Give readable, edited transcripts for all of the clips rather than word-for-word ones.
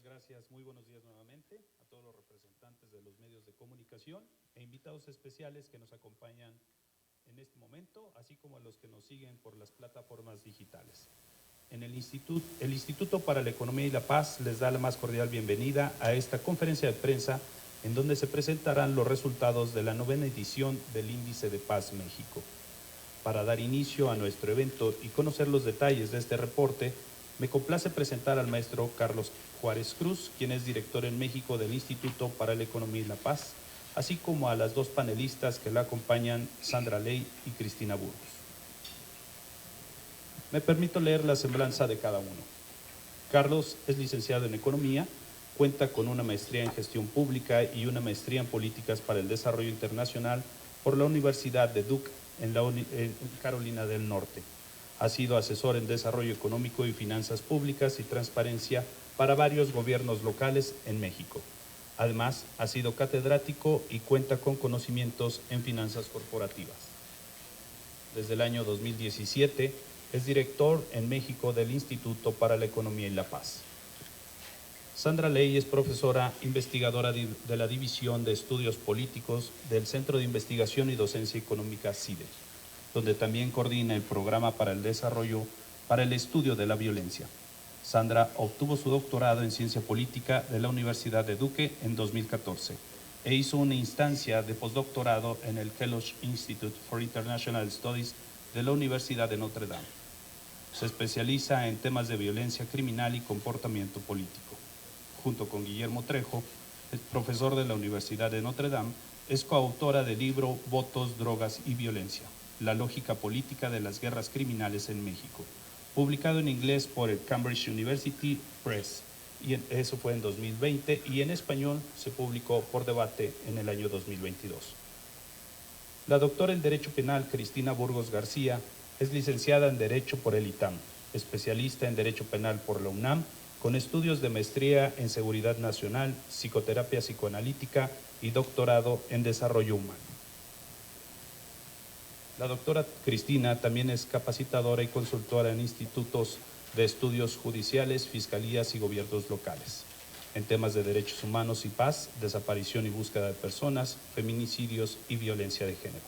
Muchas gracias, muy buenos días nuevamente a todos los representantes de los medios de comunicación e invitados especiales que nos acompañan en este momento, así como a los que nos siguen por las plataformas digitales. El Instituto para la Economía y la Paz les da la más cordial bienvenida a esta conferencia de prensa en donde se presentarán los resultados de la 9ª edición del Índice de Paz México. Para dar inicio a nuestro evento y conocer los detalles de este reporte, me complace presentar al maestro Carlos Juárez Cruz, quien es director en México del Instituto para la Economía y la Paz, así como a las dos panelistas que la acompañan, Sandra Ley y Cristina Burgos. Me permito leer la semblanza de cada uno. Carlos es licenciado en Economía, cuenta con una maestría en Gestión Pública y una maestría en Políticas para el Desarrollo Internacional por la Universidad de Duke en Carolina del Norte. Ha sido asesor en Desarrollo Económico y Finanzas Públicas y Transparencia para varios gobiernos locales en México. Además, ha sido catedrático y cuenta con conocimientos en finanzas corporativas. Desde el año 2017, es director en México del Instituto para la Economía y la Paz. Sandra Ley es profesora investigadora de la División de Estudios Políticos del Centro de Investigación y Docencia Económica CIDE, donde también coordina el Programa para el Desarrollo para el Estudio de la Violencia. Sandra obtuvo su doctorado en Ciencia Política de la Universidad de Duke en 2014 e hizo una instancia de postdoctorado en el Kellogg Institute for International Studies de la Universidad de Notre Dame. Se especializa en temas de violencia criminal y comportamiento político. Junto con Guillermo Trejo, profesor de la Universidad de Notre Dame, es coautora del libro Votos, Drogas y Violencia, la lógica política de las guerras criminales en México, publicado en inglés por el Cambridge University Press, y eso fue en 2020, y en español se publicó por Debate en el año 2022. La doctora en Derecho Penal, Cristina Burgos García, es licenciada en Derecho por el ITAM, especialista en Derecho Penal por la UNAM, con estudios de maestría en Seguridad Nacional, Psicoterapia Psicoanalítica y doctorado en Desarrollo Humano. La doctora Cristina también es capacitadora y consultora en institutos de estudios judiciales, fiscalías y gobiernos locales, en temas de derechos humanos y paz, desaparición y búsqueda de personas, feminicidios y violencia de género.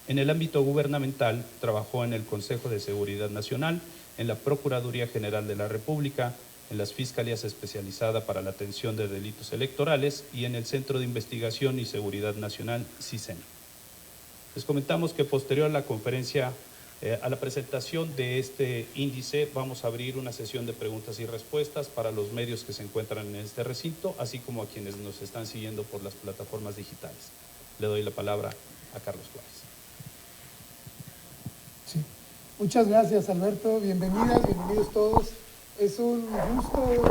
En el ámbito gubernamental, trabajó en el Consejo de Seguridad Nacional, en la Procuraduría General de la República, en las Fiscalías Especializadas para la Atención de Delitos Electorales y en el Centro de Investigación y Seguridad Nacional, CISEN. Les comentamos que posterior a la conferencia, a la presentación de este índice, vamos a abrir una sesión de preguntas y respuestas para los medios que se encuentran en este recinto, así como a quienes nos están siguiendo por las plataformas digitales. Le doy la palabra a Carlos Juárez. Sí. Muchas gracias, Alberto. Bienvenidas, bienvenidos todos. Es un gusto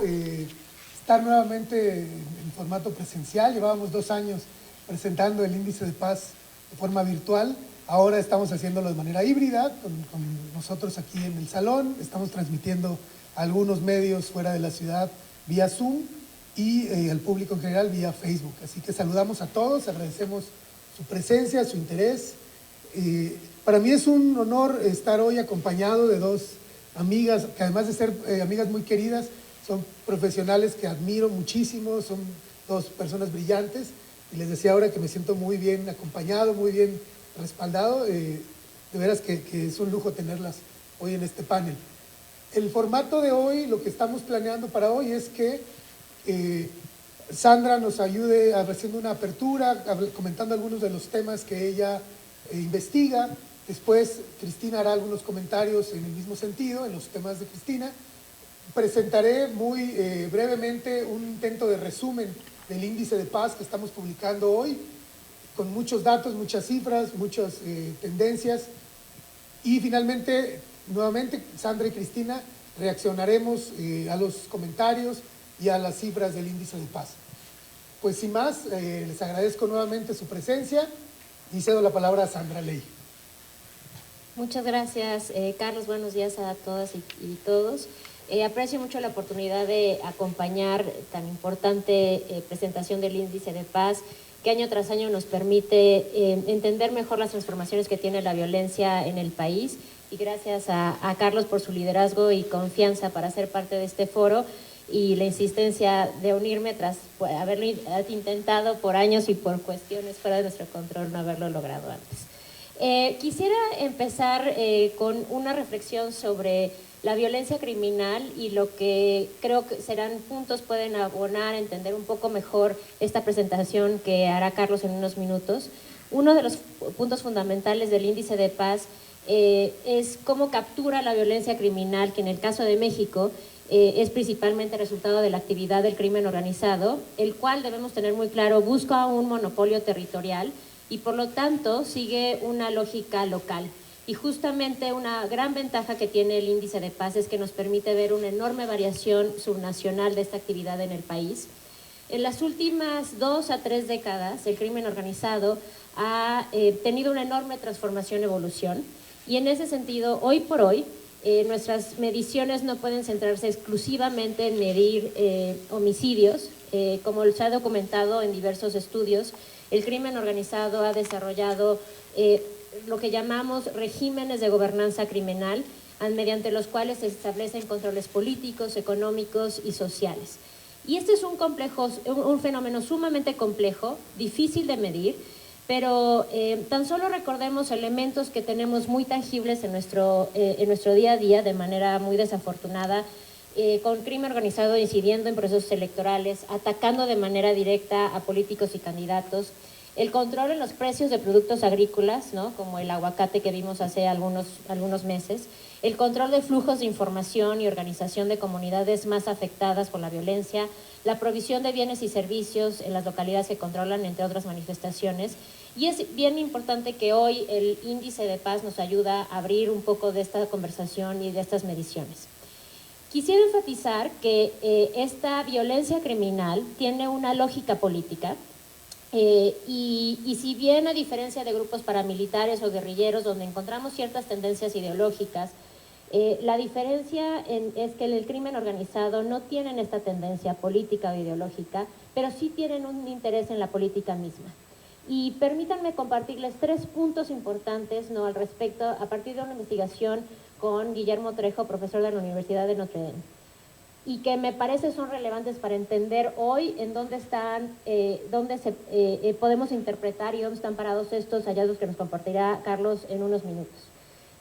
estar nuevamente en formato presencial. Llevábamos 2 años presentando el Índice de Paz de forma virtual. Ahora estamos haciéndolo de manera híbrida, con nosotros aquí en el salón. Estamos transmitiendo a algunos medios fuera de la ciudad vía Zoom y al público en general vía Facebook. Así que saludamos a todos, agradecemos su presencia, su interés. Para mí es un honor estar hoy acompañado de 2 amigas, que además de ser amigas muy queridas, son profesionales que admiro muchísimo, son 2 personas brillantes. Y les decía ahora que me siento muy bien acompañado, muy bien respaldado. De veras que es un lujo tenerlas hoy en este panel. El formato de hoy, lo que estamos planeando para hoy es que Sandra nos ayude haciendo una apertura, comentando algunos de los temas que ella investiga. Después Cristina hará algunos comentarios en el mismo sentido, en los temas de Cristina. Presentaré muy brevemente un intento de resumen del índice de paz que estamos publicando hoy, con muchos datos, muchas cifras, muchas tendencias. Y finalmente, nuevamente, Sandra y Cristina reaccionaremos a los comentarios y a las cifras del índice de paz. Pues sin más, les agradezco nuevamente su presencia y cedo la palabra a Sandra Ley. Muchas gracias, Carlos. Buenos días a todas y todos. Aprecio mucho la oportunidad de acompañar tan importante presentación del Índice de Paz, que año tras año nos permite entender mejor las transformaciones que tiene la violencia en el país. Y gracias a Carlos por su liderazgo y confianza para ser parte de este foro. y la insistencia de unirme tras haberlo intentado por años y por cuestiones fuera de nuestro control no haberlo logrado antes. Quisiera empezar con una reflexión sobre la violencia criminal y lo que creo que serán puntos pueden abonar a entender un poco mejor esta presentación que hará Carlos en unos minutos. Uno de los puntos fundamentales del índice de paz es cómo captura la violencia criminal, que en el caso de México es principalmente resultado de la actividad del crimen organizado, el cual debemos tener muy claro busca un monopolio territorial y por lo tanto sigue una lógica local. Y justamente una gran ventaja que tiene el índice de paz es que nos permite ver una enorme variación subnacional de esta actividad en el país. En las últimas 2 a 3 décadas, el crimen organizado ha tenido una enorme transformación, evolución, y en ese sentido, hoy por hoy, nuestras mediciones no pueden centrarse exclusivamente en medir homicidios. Como se ha documentado en diversos estudios, el crimen organizado ha desarrollado lo que llamamos regímenes de gobernanza criminal, mediante los cuales se establecen controles políticos, económicos y sociales. Y este es un fenómeno sumamente complejo, difícil de medir, pero tan solo recordemos elementos que tenemos muy tangibles en nuestro día a día de manera muy desafortunada, con crimen organizado incidiendo en procesos electorales, atacando de manera directa a políticos y candidatos, el control en los precios de productos agrícolas, ¿no?, como el aguacate que vimos hace algunos meses, el control de flujos de información y organización de comunidades más afectadas por la violencia, la provisión de bienes y servicios en las localidades que controlan, entre otras manifestaciones. Y es bien importante que hoy el índice de paz nos ayuda a abrir un poco de esta conversación y de estas mediciones. Quisiera enfatizar que esta violencia criminal tiene una lógica política, y si bien a diferencia de grupos paramilitares o guerrilleros donde encontramos ciertas tendencias ideológicas, la diferencia es que el crimen organizado no tienen esta tendencia política o ideológica, pero sí tienen un interés en la política misma. Y permítanme compartirles 3 puntos importantes, ¿no?, al respecto, a partir de una investigación con Guillermo Trejo, profesor de la Universidad de Notre Dame, y que me parece son relevantes para entender hoy en dónde están, podemos interpretar y dónde están parados estos hallazgos que nos compartirá Carlos en unos minutos.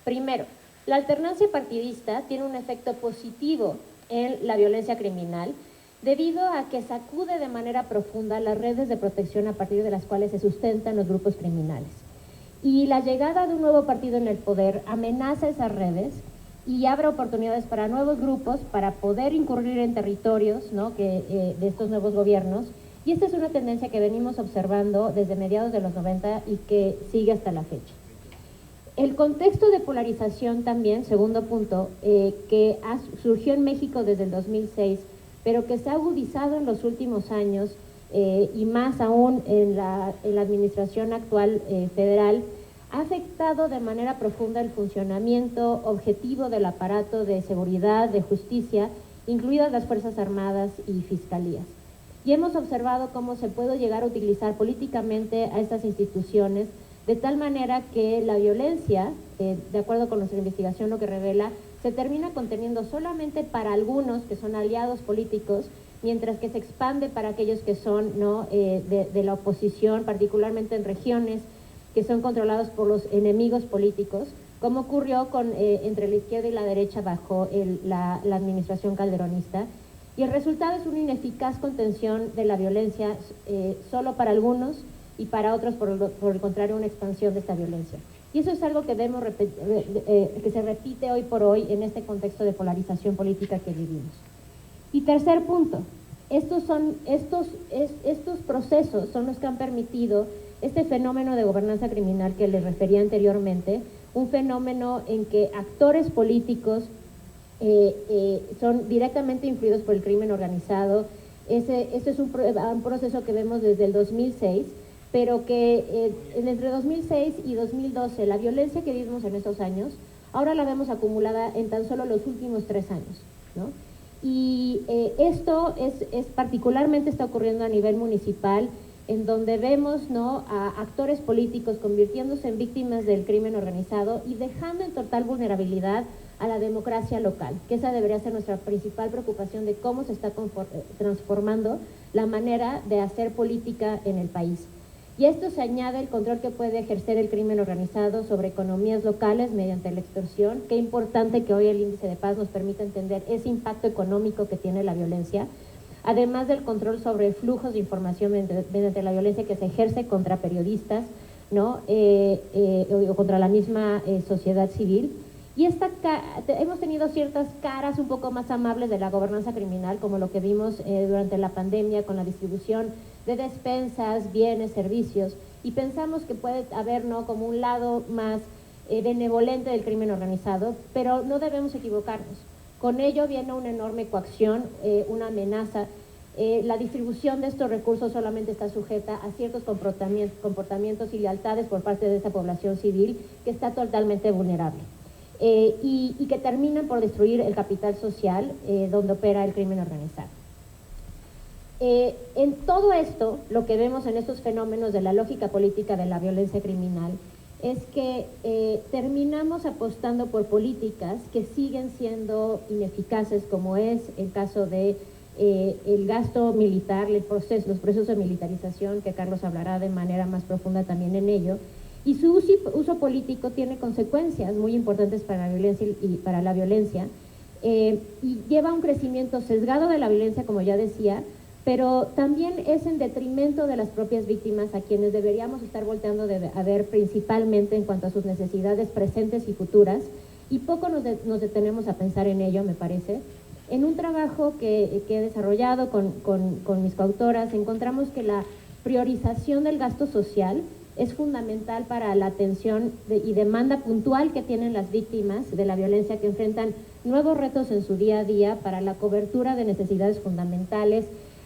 Primero, la alternancia partidista tiene un efecto positivo en la violencia criminal debido a que sacude de manera profunda las redes de protección a partir de las cuales se sustentan los grupos criminales. Y la llegada de un nuevo partido en el poder amenaza esas redes y abre oportunidades para nuevos grupos para poder incurrir en territorios, ¿no?, de estos nuevos gobiernos. Y esta es una tendencia que venimos observando desde mediados de los 90 y que sigue hasta la fecha. El contexto de polarización también, segundo punto, que surgió en México desde el 2006, pero que se ha agudizado en los últimos años y más aún en la administración actual federal, ha afectado de manera profunda el funcionamiento objetivo del aparato de seguridad, de justicia, incluidas las Fuerzas Armadas y Fiscalías. Y hemos observado cómo se puede llegar a utilizar políticamente a estas instituciones de tal manera que la violencia, de acuerdo con nuestra investigación lo que revela, se termina conteniendo solamente para algunos que son aliados políticos, mientras que se expande para aquellos que son, ¿no?, de la oposición, particularmente en regiones que son controlados por los enemigos políticos, como ocurrió entre la izquierda y la derecha bajo la administración calderonista. Y el resultado es una ineficaz contención de la violencia solo para algunos y para otros, por el contrario, una expansión de esta violencia. Y eso es algo que que se repite hoy por hoy en este contexto de polarización política que vivimos. Y tercer punto, estos procesos son los que han permitido este fenómeno de gobernanza criminal que les refería anteriormente, un fenómeno en que actores políticos son directamente influidos por el crimen organizado. Este es un proceso que vemos desde el 2006, pero que entre 2006 y 2012, la violencia que vivimos en estos años, ahora la vemos acumulada en tan solo los últimos 3 años, ¿no? Y esto particularmente está ocurriendo a nivel municipal, en donde vemos, ¿no?, a actores políticos convirtiéndose en víctimas del crimen organizado y dejando en total vulnerabilidad a la democracia local, que esa debería ser nuestra principal preocupación de cómo se está transformando la manera de hacer política en el país. Y a esto se añade el control que puede ejercer el crimen organizado sobre economías locales mediante la extorsión. Qué importante que hoy el índice de paz nos permita entender ese impacto económico que tiene la violencia, además del control sobre flujos de información mediante la violencia que se ejerce contra periodistas, ¿no? O contra la misma sociedad civil. Y hemos tenido ciertas caras un poco más amables de la gobernanza criminal, como lo que vimos durante la pandemia con la distribución de despensas, bienes, servicios, y pensamos que puede haber, ¿no?, como un lado más benevolente del crimen organizado, pero no debemos equivocarnos. Con ello viene una enorme coacción, una amenaza. La distribución de estos recursos solamente está sujeta a ciertos comportamientos y lealtades por parte de esta población civil que está totalmente vulnerable. Y que terminan por destruir el capital social donde opera el crimen organizado. En todo esto, lo que vemos en estos fenómenos de la lógica política de la violencia criminal es que terminamos apostando por políticas que siguen siendo ineficaces, como es el caso de el gasto militar, los procesos de militarización, que Carlos hablará de manera más profunda también en ello, y su uso político tiene consecuencias muy importantes para la violencia y lleva a un crecimiento sesgado de la violencia, como ya decía, pero también es en detrimento de las propias víctimas, a quienes deberíamos estar volteando a ver principalmente en cuanto a sus necesidades presentes y futuras, y poco nos detenemos a pensar en ello, me parece. En un trabajo que he desarrollado con mis coautoras, encontramos que la priorización del gasto social es fundamental para la atención y demanda puntual que tienen las víctimas de la violencia, que enfrentan nuevos retos en su día a día para la cobertura de necesidades fundamentales,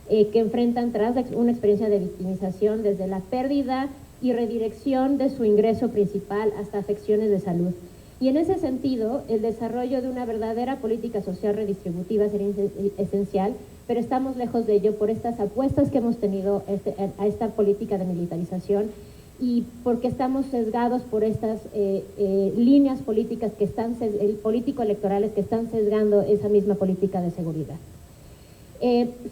que enfrentan tras una experiencia de victimización desde la pérdida y redirección de su ingreso principal hasta afecciones de salud. Y en ese sentido, el desarrollo de una verdadera política social redistributiva sería esencial, pero estamos lejos de ello por estas apuestas que hemos tenido a esta política de militarización, y porque estamos sesgados por estas líneas políticas político-electorales que están sesgando esa misma política de seguridad.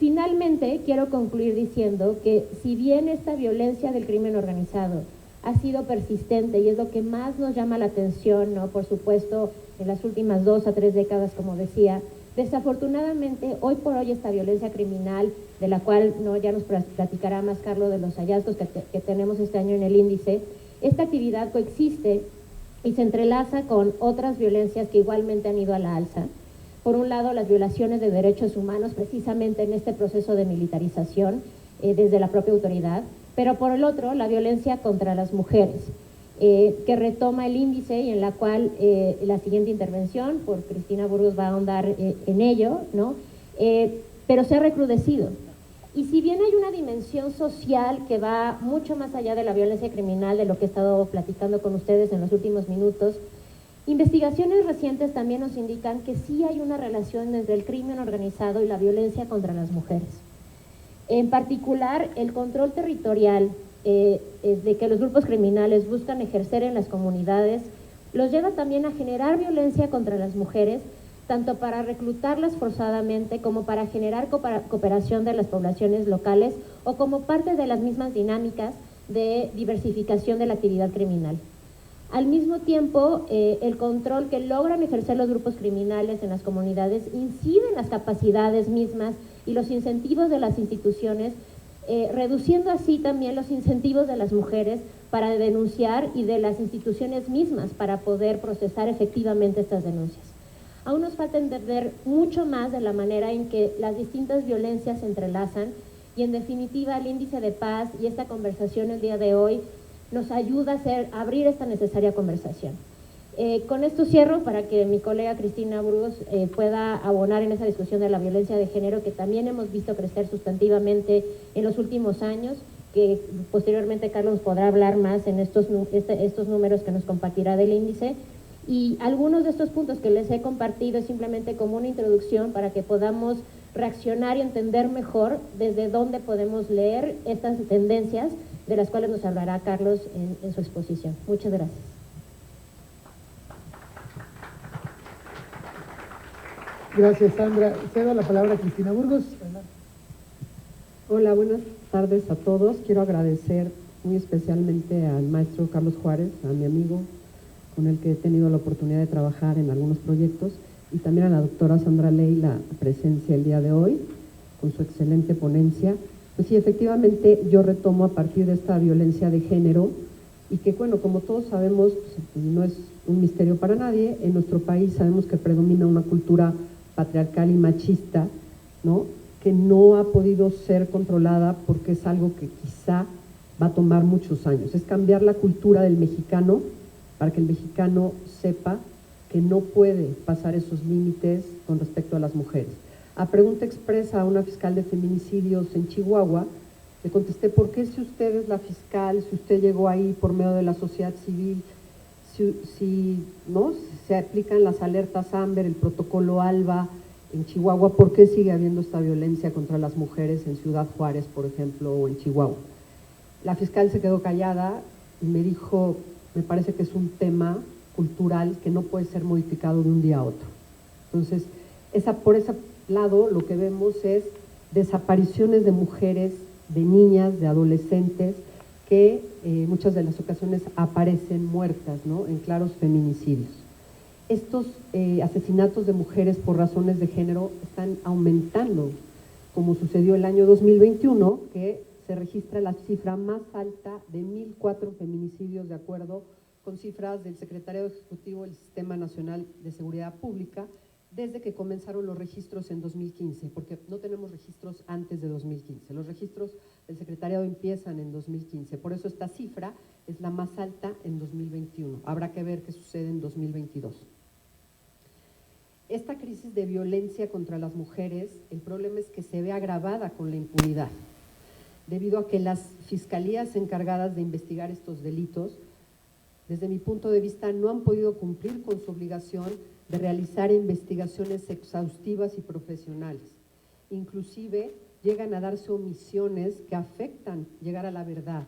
Finalmente, quiero concluir diciendo que si bien esta violencia del crimen organizado ha sido persistente y es lo que más nos llama la atención, ¿no?, por supuesto, en las últimas 2 a 3 décadas, como decía, desafortunadamente, hoy por hoy esta violencia criminal, de la cual ya nos platicará más Carlos de los hallazgos que tenemos este año en el índice, esta actividad coexiste y se entrelaza con otras violencias que igualmente han ido a la alza. Por un lado, las violaciones de derechos humanos, precisamente en este proceso de militarización desde la propia autoridad, pero por el otro, la violencia contra las mujeres, que retoma el índice y en la cual la siguiente intervención por Cristina Burgos va a ahondar en ello, ¿no? Pero se ha recrudecido. Y si bien hay una dimensión social que va mucho más allá de la violencia criminal, de lo que he estado platicando con ustedes en los últimos minutos, investigaciones recientes también nos indican que sí hay una relación entre el crimen organizado y la violencia contra las mujeres. En particular, el control territorial de que los grupos criminales buscan ejercer en las comunidades los lleva también a generar violencia contra las mujeres, tanto para reclutarlas forzadamente como para generar cooperación de las poblaciones locales o como parte de las mismas dinámicas de diversificación de la actividad criminal. Al mismo tiempo, el control que logran ejercer los grupos criminales en las comunidades incide en las capacidades mismas y los incentivos de las instituciones, reduciendo así también los incentivos de las mujeres para denunciar y de las instituciones mismas para poder procesar efectivamente estas denuncias. Aún nos falta entender mucho más de la manera en que las distintas violencias se entrelazan y, en definitiva, el índice de paz y esta conversación el día de hoy nos ayuda a abrir esta necesaria conversación. Con esto cierro para que mi colega Cristina Burgos pueda abonar en esa discusión de la violencia de género que también hemos visto crecer sustantivamente en los últimos años, que posteriormente Carlos podrá hablar más en estos números que nos compartirá del índice. Y algunos de estos puntos que les he compartido es simplemente como una introducción para que podamos reaccionar y entender mejor desde dónde podemos leer estas tendencias de las cuales nos hablará Carlos en su exposición. Muchas gracias. Gracias, Sandra. Cedo la palabra a Cristina Burgos. Adelante. Hola, buenas tardes a todos. Quiero agradecer muy especialmente al maestro Carlos Juárez, a mi amigo, con el que he tenido la oportunidad de trabajar en algunos proyectos, y también a la doctora Sandra Ley la presencia el día de hoy, con su excelente ponencia. Pues sí, efectivamente, yo retomo a partir de esta violencia de género, y que, bueno, como todos sabemos, pues, no es un misterio para nadie, en nuestro país sabemos que predomina una cultura patriarcal y machista, ¿no?, que no ha podido ser controlada porque es algo que quizá va a tomar muchos años. Es cambiar la cultura del mexicano para que el mexicano sepa que no puede pasar esos límites con respecto a las mujeres. A pregunta expresa a una fiscal de feminicidios en Chihuahua, le contesté: ¿por qué, si usted es la fiscal, si usted llegó ahí por medio de la sociedad civil, si ¿no?, se aplican las alertas Amber, el protocolo ALBA en Chihuahua, por qué sigue habiendo esta violencia contra las mujeres en Ciudad Juárez, por ejemplo, o en Chihuahua? La fiscal se quedó callada y me dijo: me parece que es un tema cultural que no puede ser modificado de un día a otro. Entonces, por ese lado lo que vemos es desapariciones de mujeres, de niñas, de adolescentes, que muchas de las ocasiones aparecen muertas, ¿no?, en claros feminicidios. Estos asesinatos de mujeres por razones de género están aumentando, como sucedió el año 2021, que se registra la cifra más alta de 1,004 feminicidios, de acuerdo con cifras del Secretariado Ejecutivo del Sistema Nacional de Seguridad Pública, desde que comenzaron los registros en 2015, porque no tenemos registros antes de 2015. Los registros del Secretariado empiezan en 2015, por eso esta cifra es la más alta en 2021. Habrá que ver qué sucede en 2022. Esta crisis de violencia contra las mujeres, el problema es que se ve agravada con la impunidad, debido a que las fiscalías encargadas de investigar estos delitos, desde mi punto de vista, no han podido cumplir con su obligación de realizar investigaciones exhaustivas y profesionales. Inclusive llegan a darse omisiones que afectan llegar a la verdad,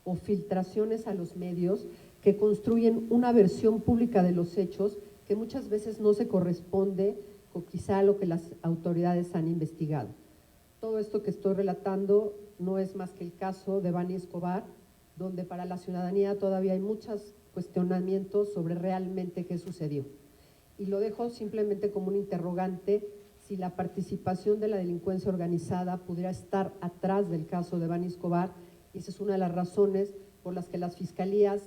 o filtraciones a los medios que construyen una versión pública de los hechos que muchas veces no se corresponde con quizá lo que las autoridades han investigado. Todo esto que estoy relatando no es más que el caso de Bani Escobar, donde para la ciudadanía todavía hay muchos cuestionamientos sobre realmente qué sucedió. Y lo dejo simplemente como un interrogante: si la participación de la delincuencia organizada pudiera estar atrás del caso de Bani Escobar, y esa es una de las razones por las que las fiscalías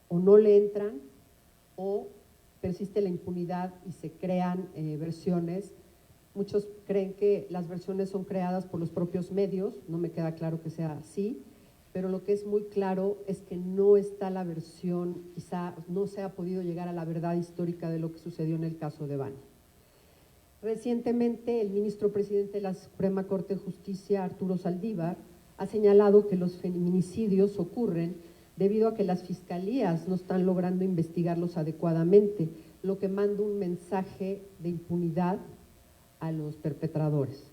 o no le entran, o persiste la impunidad y se crean versiones. Muchos creen que las versiones son creadas por los propios medios, no me queda claro que sea así, pero lo que es muy claro es que no está la versión, quizá no se ha podido llegar a la verdad histórica de lo que sucedió en el caso de Bani. Recientemente, el ministro presidente de la Suprema Corte de Justicia, Arturo Saldívar, ha señalado que los feminicidios ocurren debido a que las fiscalías no están logrando investigarlos adecuadamente, lo que manda un mensaje de impunidad a los perpetradores.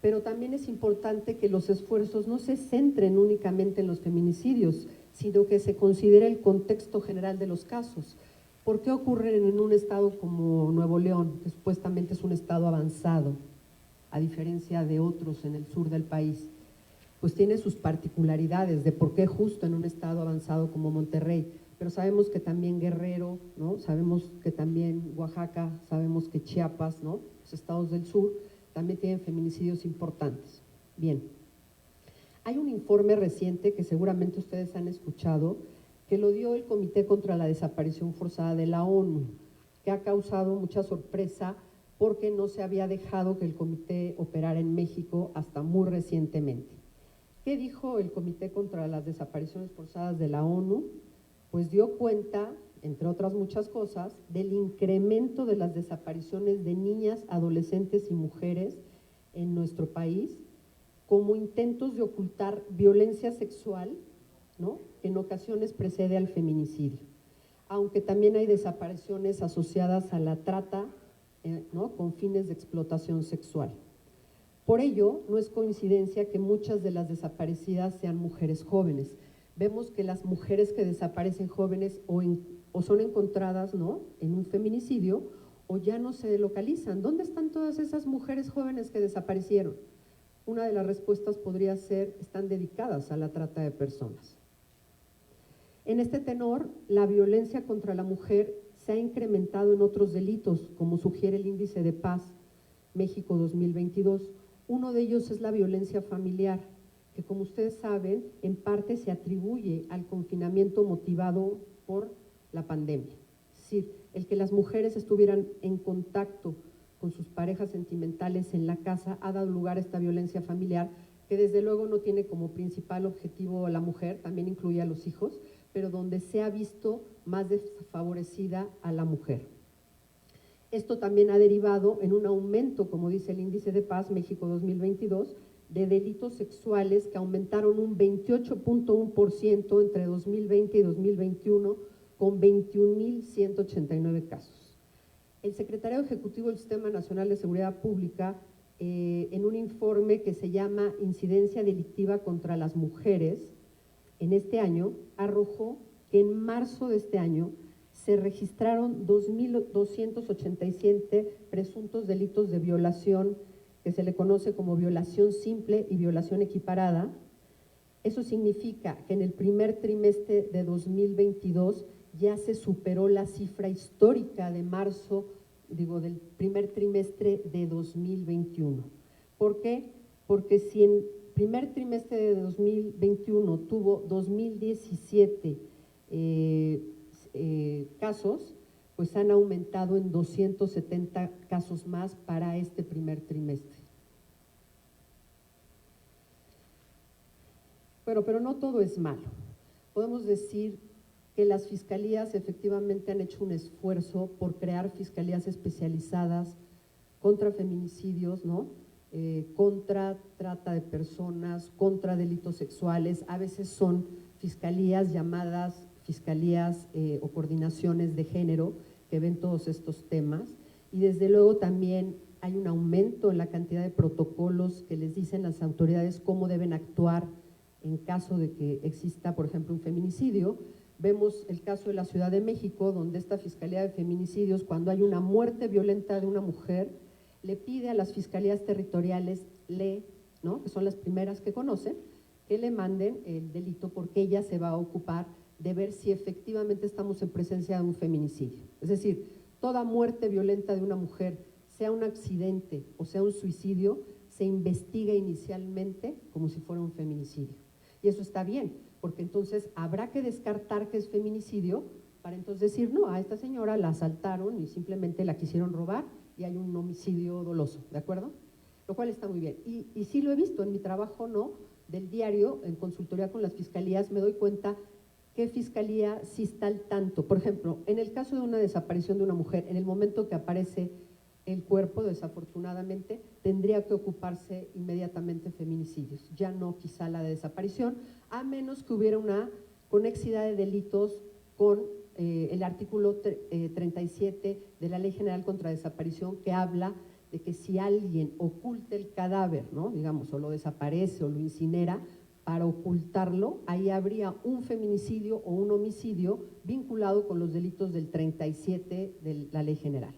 Pero también es importante que los esfuerzos no se centren únicamente en los feminicidios, sino que se considere el contexto general de los casos. ¿Por qué ocurren en un estado como Nuevo León, que supuestamente es un estado avanzado, a diferencia de otros en el sur del país? Pues tiene sus particularidades de por qué justo en un estado avanzado como Monterrey, pero sabemos que también Guerrero, ¿no?, sabemos que también Oaxaca, sabemos que Chiapas, ¿no?, los estados del sur también tienen feminicidios importantes. Bien, hay un informe reciente que seguramente ustedes han escuchado, que lo dio el Comité contra la Desaparición Forzada de la ONU, que ha causado mucha sorpresa porque no se había dejado que el comité operara en México hasta muy recientemente. ¿Qué dijo el Comité contra las Desapariciones Forzadas de la ONU? Pues dio cuenta, entre otras muchas cosas, del incremento de las desapariciones de niñas, adolescentes y mujeres en nuestro país, como intentos de ocultar violencia sexual, ¿no?, que en ocasiones precede al feminicidio, aunque también hay desapariciones asociadas a la trata, ¿no?, con fines de explotación sexual. Por ello, no es coincidencia que muchas de las desaparecidas sean mujeres jóvenes. Vemos que las mujeres que desaparecen jóvenes o son encontradas, ¿no?, en un feminicidio, o ya no se localizan. ¿Dónde están todas esas mujeres jóvenes que desaparecieron? Una de las respuestas podría ser, están dedicadas a la trata de personas. En este tenor, la violencia contra la mujer se ha incrementado en otros delitos, como sugiere el Índice de Paz México 2022. Uno de ellos es la violencia familiar, que como ustedes saben, en parte se atribuye al confinamiento motivado por la pandemia. Es decir, el que las mujeres estuvieran en contacto con sus parejas sentimentales en la casa ha dado lugar a esta violencia familiar, que desde luego no tiene como principal objetivo a la mujer, también incluye a los hijos, pero donde se ha visto más desfavorecida a la mujer. Esto también ha derivado en un aumento, como dice el Índice de Paz México 2022, de delitos sexuales que aumentaron un 28.1% entre 2020 y 2021, con 21.189 casos. El secretario ejecutivo del Sistema Nacional de Seguridad Pública, en un informe que se llama Incidencia Delictiva contra las Mujeres, en este año, arrojó que en marzo de este año se registraron 2.287 presuntos delitos de violación, que se le conoce como violación simple y violación equiparada. Eso significa que en el primer trimestre de 2022 ya se superó la cifra histórica de marzo, del primer trimestre de 2021. ¿Por qué? Porque si en primer trimestre de 2021 tuvo 2017 casos, pues han aumentado en 270 casos más para este primer trimestre. Bueno, pero no todo es malo. Podemos decir que las fiscalías efectivamente han hecho un esfuerzo por crear fiscalías especializadas contra feminicidios, ¿no? Contra trata de personas, contra delitos sexuales. A veces son fiscalías llamadas fiscalías o coordinaciones de género que ven todos estos temas, y desde luego también hay un aumento en la cantidad de protocolos que les dicen las autoridades cómo deben actuar en caso de que exista, por ejemplo, un feminicidio. Vemos el caso de la Ciudad de México, donde esta Fiscalía de Feminicidios, cuando hay una muerte violenta de una mujer, le pide a las fiscalías territoriales, ¿no?, que son las primeras que conocen, que le manden el delito, porque ella se va a ocupar de ver si efectivamente estamos en presencia de un feminicidio. Es decir, toda muerte violenta de una mujer, sea un accidente o sea un suicidio, se investiga inicialmente como si fuera un feminicidio. Y eso está bien, porque entonces habrá que descartar que es feminicidio para entonces decir, no, a esta señora la asaltaron y simplemente la quisieron robar y hay un homicidio doloso, ¿de acuerdo? Lo cual está muy bien. Y sí lo he visto en mi trabajo, ¿no?, del diario, en consultoría con las fiscalías, me doy cuenta qué fiscalía sí está al tanto. Por ejemplo, en el caso de una desaparición de una mujer, en el momento que aparece el cuerpo, desafortunadamente, tendría que ocuparse inmediatamente feminicidios, ya no quizá la de desaparición, a menos que hubiera una conexidad de delitos con el artículo 37 de la Ley General contra Desaparición, que habla de que si alguien oculta el cadáver, ¿no?, digamos, o lo desaparece o lo incinera, para ocultarlo, ahí habría un feminicidio o un homicidio vinculado con los delitos del 37 de la Ley General.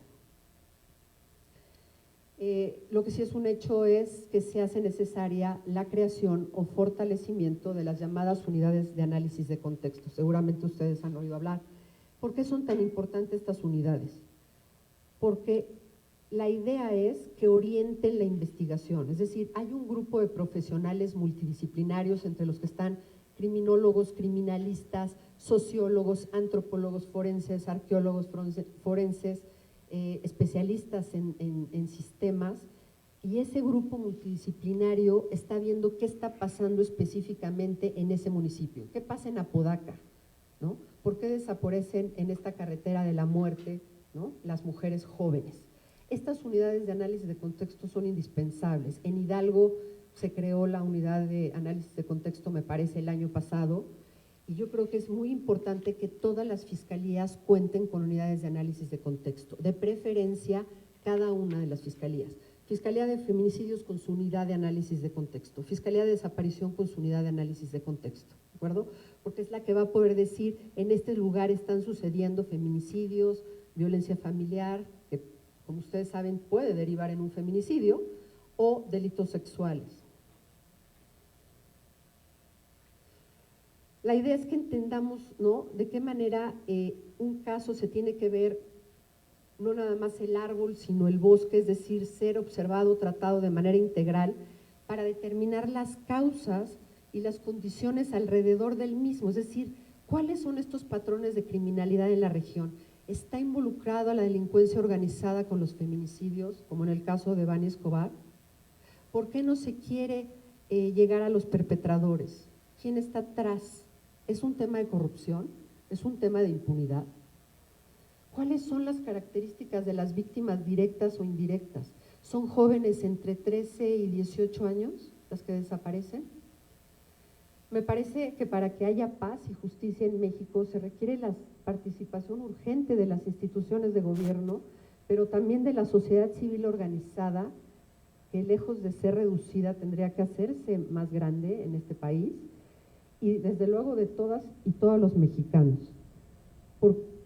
Lo que sí es un hecho es que se hace necesaria la creación o fortalecimiento de las llamadas unidades de análisis de contexto. Seguramente ustedes han oído hablar. ¿Por qué son tan importantes estas unidades? Porque la idea es que orienten la investigación, es decir, hay un grupo de profesionales multidisciplinarios entre los que están criminólogos, criminalistas, sociólogos, antropólogos forenses, arqueólogos forenses, especialistas en sistemas, y ese grupo multidisciplinario está viendo qué está pasando específicamente en ese municipio. ¿Qué pasa en Apodaca?, ¿no? ¿Por qué desaparecen en esta carretera de la muerte, ¿no?, las mujeres jóvenes? Estas unidades de análisis de contexto son indispensables. En Hidalgo se creó la unidad de análisis de contexto, me parece, el año pasado, y yo creo que es muy importante que todas las fiscalías cuenten con unidades de análisis de contexto, de preferencia cada una de las fiscalías. Fiscalía de Feminicidios con su unidad de análisis de contexto, Fiscalía de Desaparición con su unidad de análisis de contexto, ¿de acuerdo? Porque es la que va a poder decir, en este lugar están sucediendo feminicidios, violencia familiar, que como ustedes saben, puede derivar en un feminicidio o delitos sexuales. La idea es que entendamos, ¿no?, de qué manera un caso se tiene que ver no nada más el árbol, sino el bosque, es decir, ser observado, tratado de manera integral para determinar las causas y las condiciones alrededor del mismo, es decir, cuáles son estos patrones de criminalidad en la región. ¿Está involucrada la delincuencia organizada con los feminicidios, como en el caso de Bani Escobar? ¿Por qué no se quiere llegar a los perpetradores? ¿Quién está atrás? ¿Es un tema de corrupción? ¿Es un tema de impunidad? ¿Cuáles son las características de las víctimas directas o indirectas? ¿Son jóvenes entre 13 y 18 años las que desaparecen? Me parece que para que haya paz y justicia en México se requiere la participación urgente de las instituciones de gobierno, pero también de la sociedad civil organizada, que lejos de ser reducida tendría que hacerse más grande en este país, y desde luego de todas y todos los mexicanos.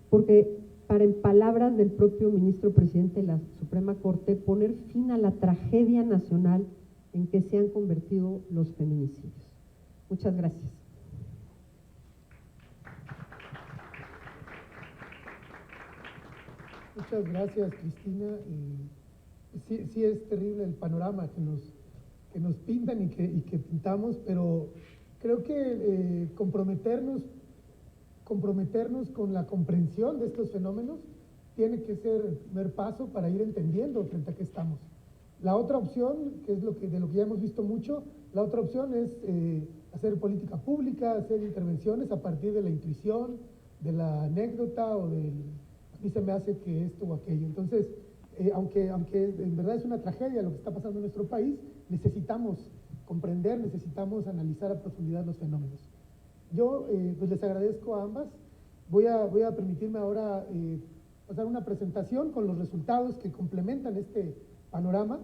Porque para, en palabras del propio ministro presidente de la Suprema Corte, poner fin a la tragedia nacional en que se han convertido los feminicidios. Muchas gracias. Muchas gracias, Cristina. Sí es terrible el panorama que nos pintan y que pintamos, pero creo que comprometernos con la comprensión de estos fenómenos tiene que ser el primer paso para ir entendiendo frente a qué estamos. La otra opción, que es de lo que ya hemos visto mucho, la otra opción es hacer política pública, hacer intervenciones a partir de la intuición, de la anécdota o del a mí se me hace que esto o aquello. Entonces, aunque en verdad es una tragedia lo que está pasando en nuestro país, necesitamos comprender, necesitamos analizar a profundidad los fenómenos. Yo pues les agradezco a ambas. Voy a permitirme ahora pasar una presentación con los resultados que complementan este panorama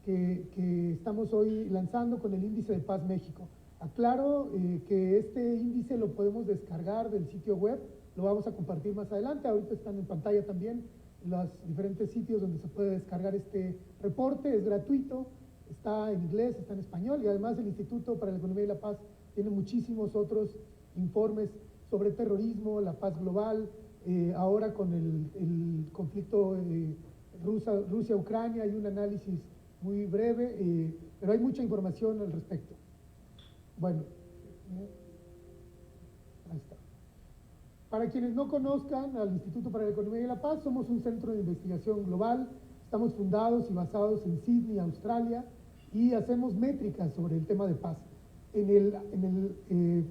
que estamos hoy lanzando con el Índice de Paz México. Aclaro que este índice lo podemos descargar del sitio web, lo vamos a compartir más adelante, ahorita están en pantalla también los diferentes sitios donde se puede descargar este reporte, es gratuito, está en inglés, está en español, y además el Instituto para la Economía y la Paz tiene muchísimos otros informes sobre terrorismo, la paz global, ahora con el conflicto Rusia-Ucrania hay un análisis muy breve, pero hay mucha información al respecto. Bueno, ahí está. Para quienes no conozcan al Instituto para la Economía y la Paz, somos un centro de investigación global, estamos fundados y basados en Sydney, Australia, y hacemos métricas sobre el tema de paz. En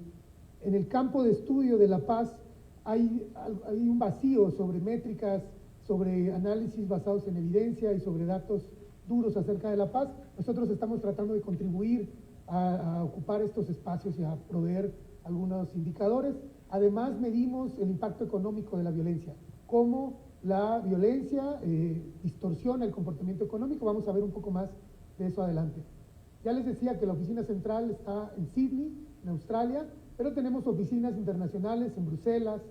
el campo de estudio de la paz hay un vacío sobre métricas, sobre análisis basados en evidencia y sobre datos duros acerca de la paz. Nosotros estamos tratando de contribuir a ocupar estos espacios y a proveer algunos indicadores. Además, medimos el impacto económico de la violencia, cómo la violencia distorsiona el comportamiento económico. Vamos a ver un poco más de eso adelante. Ya les decía que la oficina central está en Sydney, en Australia, pero tenemos oficinas internacionales en Bruselas,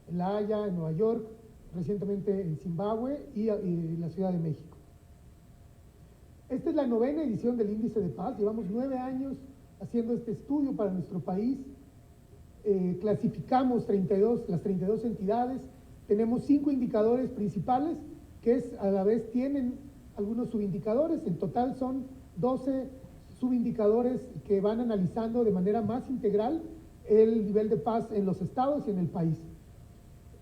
en La Haya, en Nueva York, recientemente en Zimbabue y en la Ciudad de México. Esta es la 9ª edición del Índice de Paz. Llevamos 9 años haciendo este estudio para nuestro país. Clasificamos las 32 entidades. Tenemos 5 indicadores principales que a la vez tienen algunos subindicadores. En total son 12 subindicadores que van analizando de manera más integral el nivel de paz en los estados y en el país.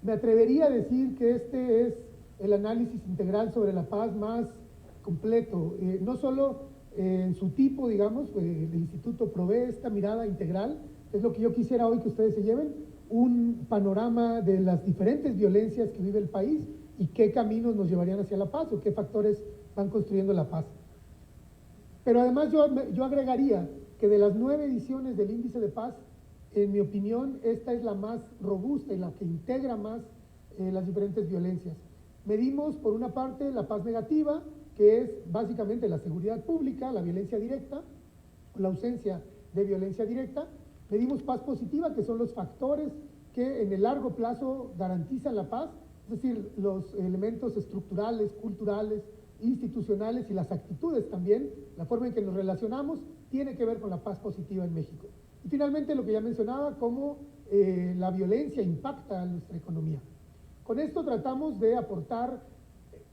Me atrevería a decir que este es el análisis integral sobre la paz más completo, no solo en su tipo, digamos, el instituto provee esta mirada integral. Es lo que yo quisiera hoy que ustedes se lleven, un panorama de las diferentes violencias que vive el país y qué caminos nos llevarían hacia la paz o qué factores van construyendo la paz. Pero además yo agregaría que de las 9 ediciones del Índice de Paz, en mi opinión, esta es la más robusta y la que integra más las diferentes violencias. Medimos, por una parte, la paz negativa, que es básicamente la seguridad pública, la violencia directa, la ausencia de violencia directa. Medimos paz positiva, que son los factores que en el largo plazo garantizan la paz, Es decir, los elementos estructurales, culturales, institucionales y las actitudes también, la forma en que nos relacionamos, tiene que ver con la paz positiva en México. Y finalmente, lo que ya mencionaba, cómo la violencia impacta a nuestra economía. Con esto tratamos de aportar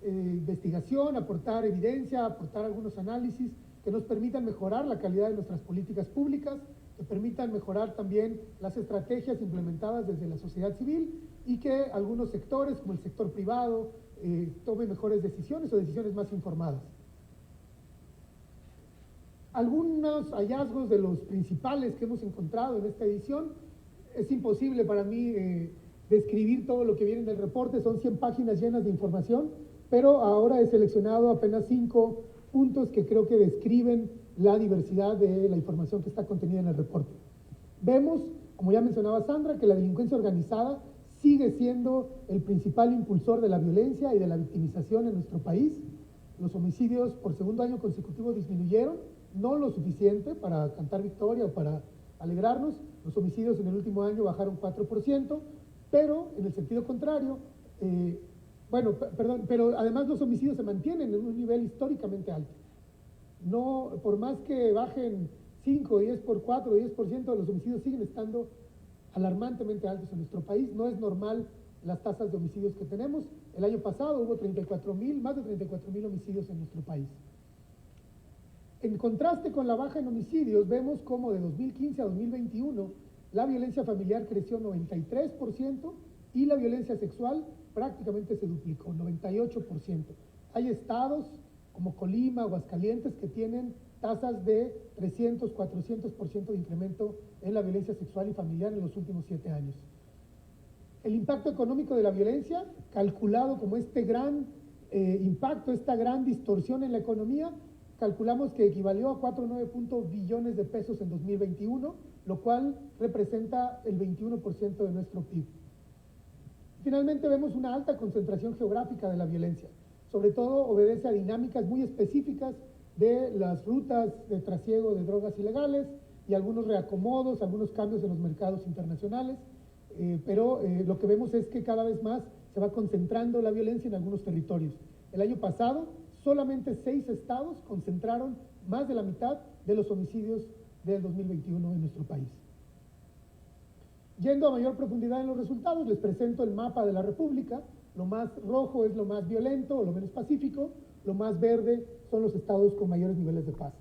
investigación, aportar evidencia, aportar algunos análisis que nos permitan mejorar la calidad de nuestras políticas públicas, que permitan mejorar también las estrategias implementadas desde la sociedad civil y que algunos sectores, como el sector privado, tomen mejores decisiones o decisiones más informadas. Algunos hallazgos de los principales que hemos encontrado en esta edición, es imposible para mí describir todo lo que viene en el reporte, son 100 páginas llenas de información, pero ahora he seleccionado apenas 5 puntos que creo que describen la diversidad de la información que está contenida en el reporte. Vemos, como ya mencionaba Sandra, que la delincuencia organizada sigue siendo el principal impulsor de la violencia y de la victimización en nuestro país. Los homicidios por segundo año consecutivo disminuyeron, no lo suficiente para cantar victoria o para alegrarnos. Los homicidios en el último año bajaron 4%, pero en el sentido contrario, pero además los homicidios se mantienen en un nivel históricamente alto. No, por más que bajen 5, 10 por 4, 10%, los homicidios siguen estando alarmantemente altos en nuestro país. No es normal las tasas de homicidios que tenemos. El año pasado hubo más de 34,000 homicidios en nuestro país. En contraste con la baja en homicidios, vemos cómo de 2015 a 2021 la violencia familiar creció 93% y la violencia sexual prácticamente se duplicó, 98%. Hay estados como Colima, Aguascalientes, que tienen tasas de 300, 400% de incremento en la violencia sexual y familiar en los últimos 7 años. El impacto económico de la violencia, calculado como este gran impacto, esta gran distorsión en la economía, calculamos que equivalió a 4,9 billones de pesos en 2021, lo cual representa el 21% de nuestro PIB. Finalmente vemos una alta concentración geográfica de la violencia. Sobre todo obedece a dinámicas muy específicas de las rutas de trasiego de drogas ilegales y algunos reacomodos, algunos cambios en los mercados internacionales, pero lo que vemos es que cada vez más se va concentrando la violencia en algunos territorios. El año pasado, solamente 6 estados concentraron más de la mitad de los homicidios del 2021 en nuestro país. Yendo a mayor profundidad en los resultados, les presento el mapa de la República. Lo más rojo es lo más violento o lo menos pacífico, lo más verde son los estados con mayores niveles de paz.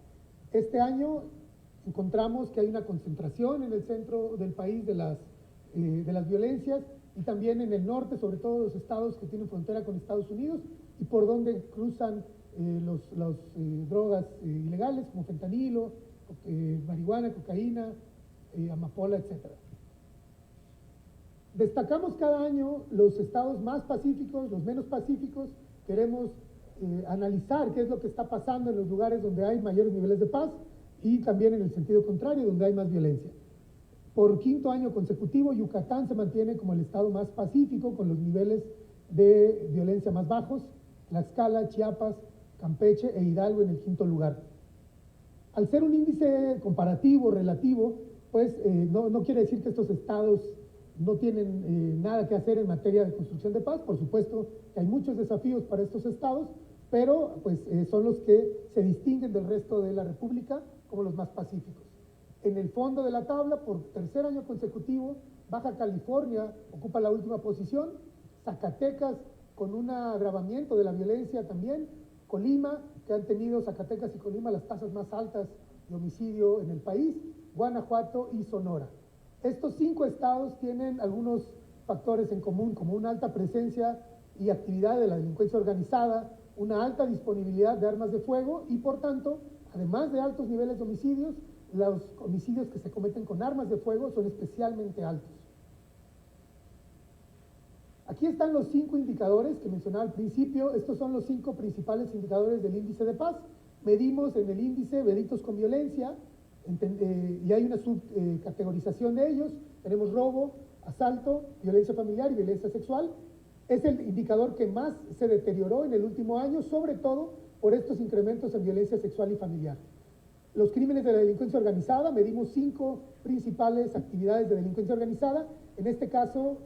Este año encontramos que hay una concentración en el centro del país de las violencias y también en el norte, sobre todo los estados que tienen frontera con Estados Unidos y por donde cruzan las drogas ilegales como fentanilo, marihuana, cocaína, amapola, etc. Destacamos cada año los estados más pacíficos, los menos pacíficos. Queremos analizar qué es lo que está pasando en los lugares donde hay mayores niveles de paz y también en el sentido contrario, donde hay más violencia. Por 5º año consecutivo, Yucatán se mantiene como el estado más pacífico, con los niveles de violencia más bajos, Tlaxcala, Chiapas, Campeche e Hidalgo en el 5º lugar. Al ser un índice comparativo, relativo, pues no quiere decir que estos estados no tienen nada que hacer en materia de construcción de paz. Por supuesto que hay muchos desafíos para estos estados, pero pues son los que se distinguen del resto de la República como los más pacíficos. En el fondo de la tabla, por 3er año consecutivo, Baja California ocupa la última posición, Zacatecas con un agravamiento de la violencia también, Colima, que han tenido Zacatecas y Colima las tasas más altas de homicidio en el país, Guanajuato y Sonora. Estos 5 estados tienen algunos factores en común, como una alta presencia y actividad de la delincuencia organizada, una alta disponibilidad de armas de fuego y, por tanto, además de altos niveles de homicidios, los homicidios que se cometen con armas de fuego son especialmente altos. Aquí están los 5 indicadores que mencionaba al principio. Estos son los 5 principales indicadores del índice de paz. Medimos en el índice delitos con violencia, y hay una subcategorización de ellos. Tenemos robo, asalto, violencia familiar y violencia sexual. Es el indicador que más se deterioró en el último año, sobre todo por estos incrementos en violencia sexual y familiar. Los crímenes de la delincuencia organizada, medimos 5 principales actividades de delincuencia organizada. En este caso,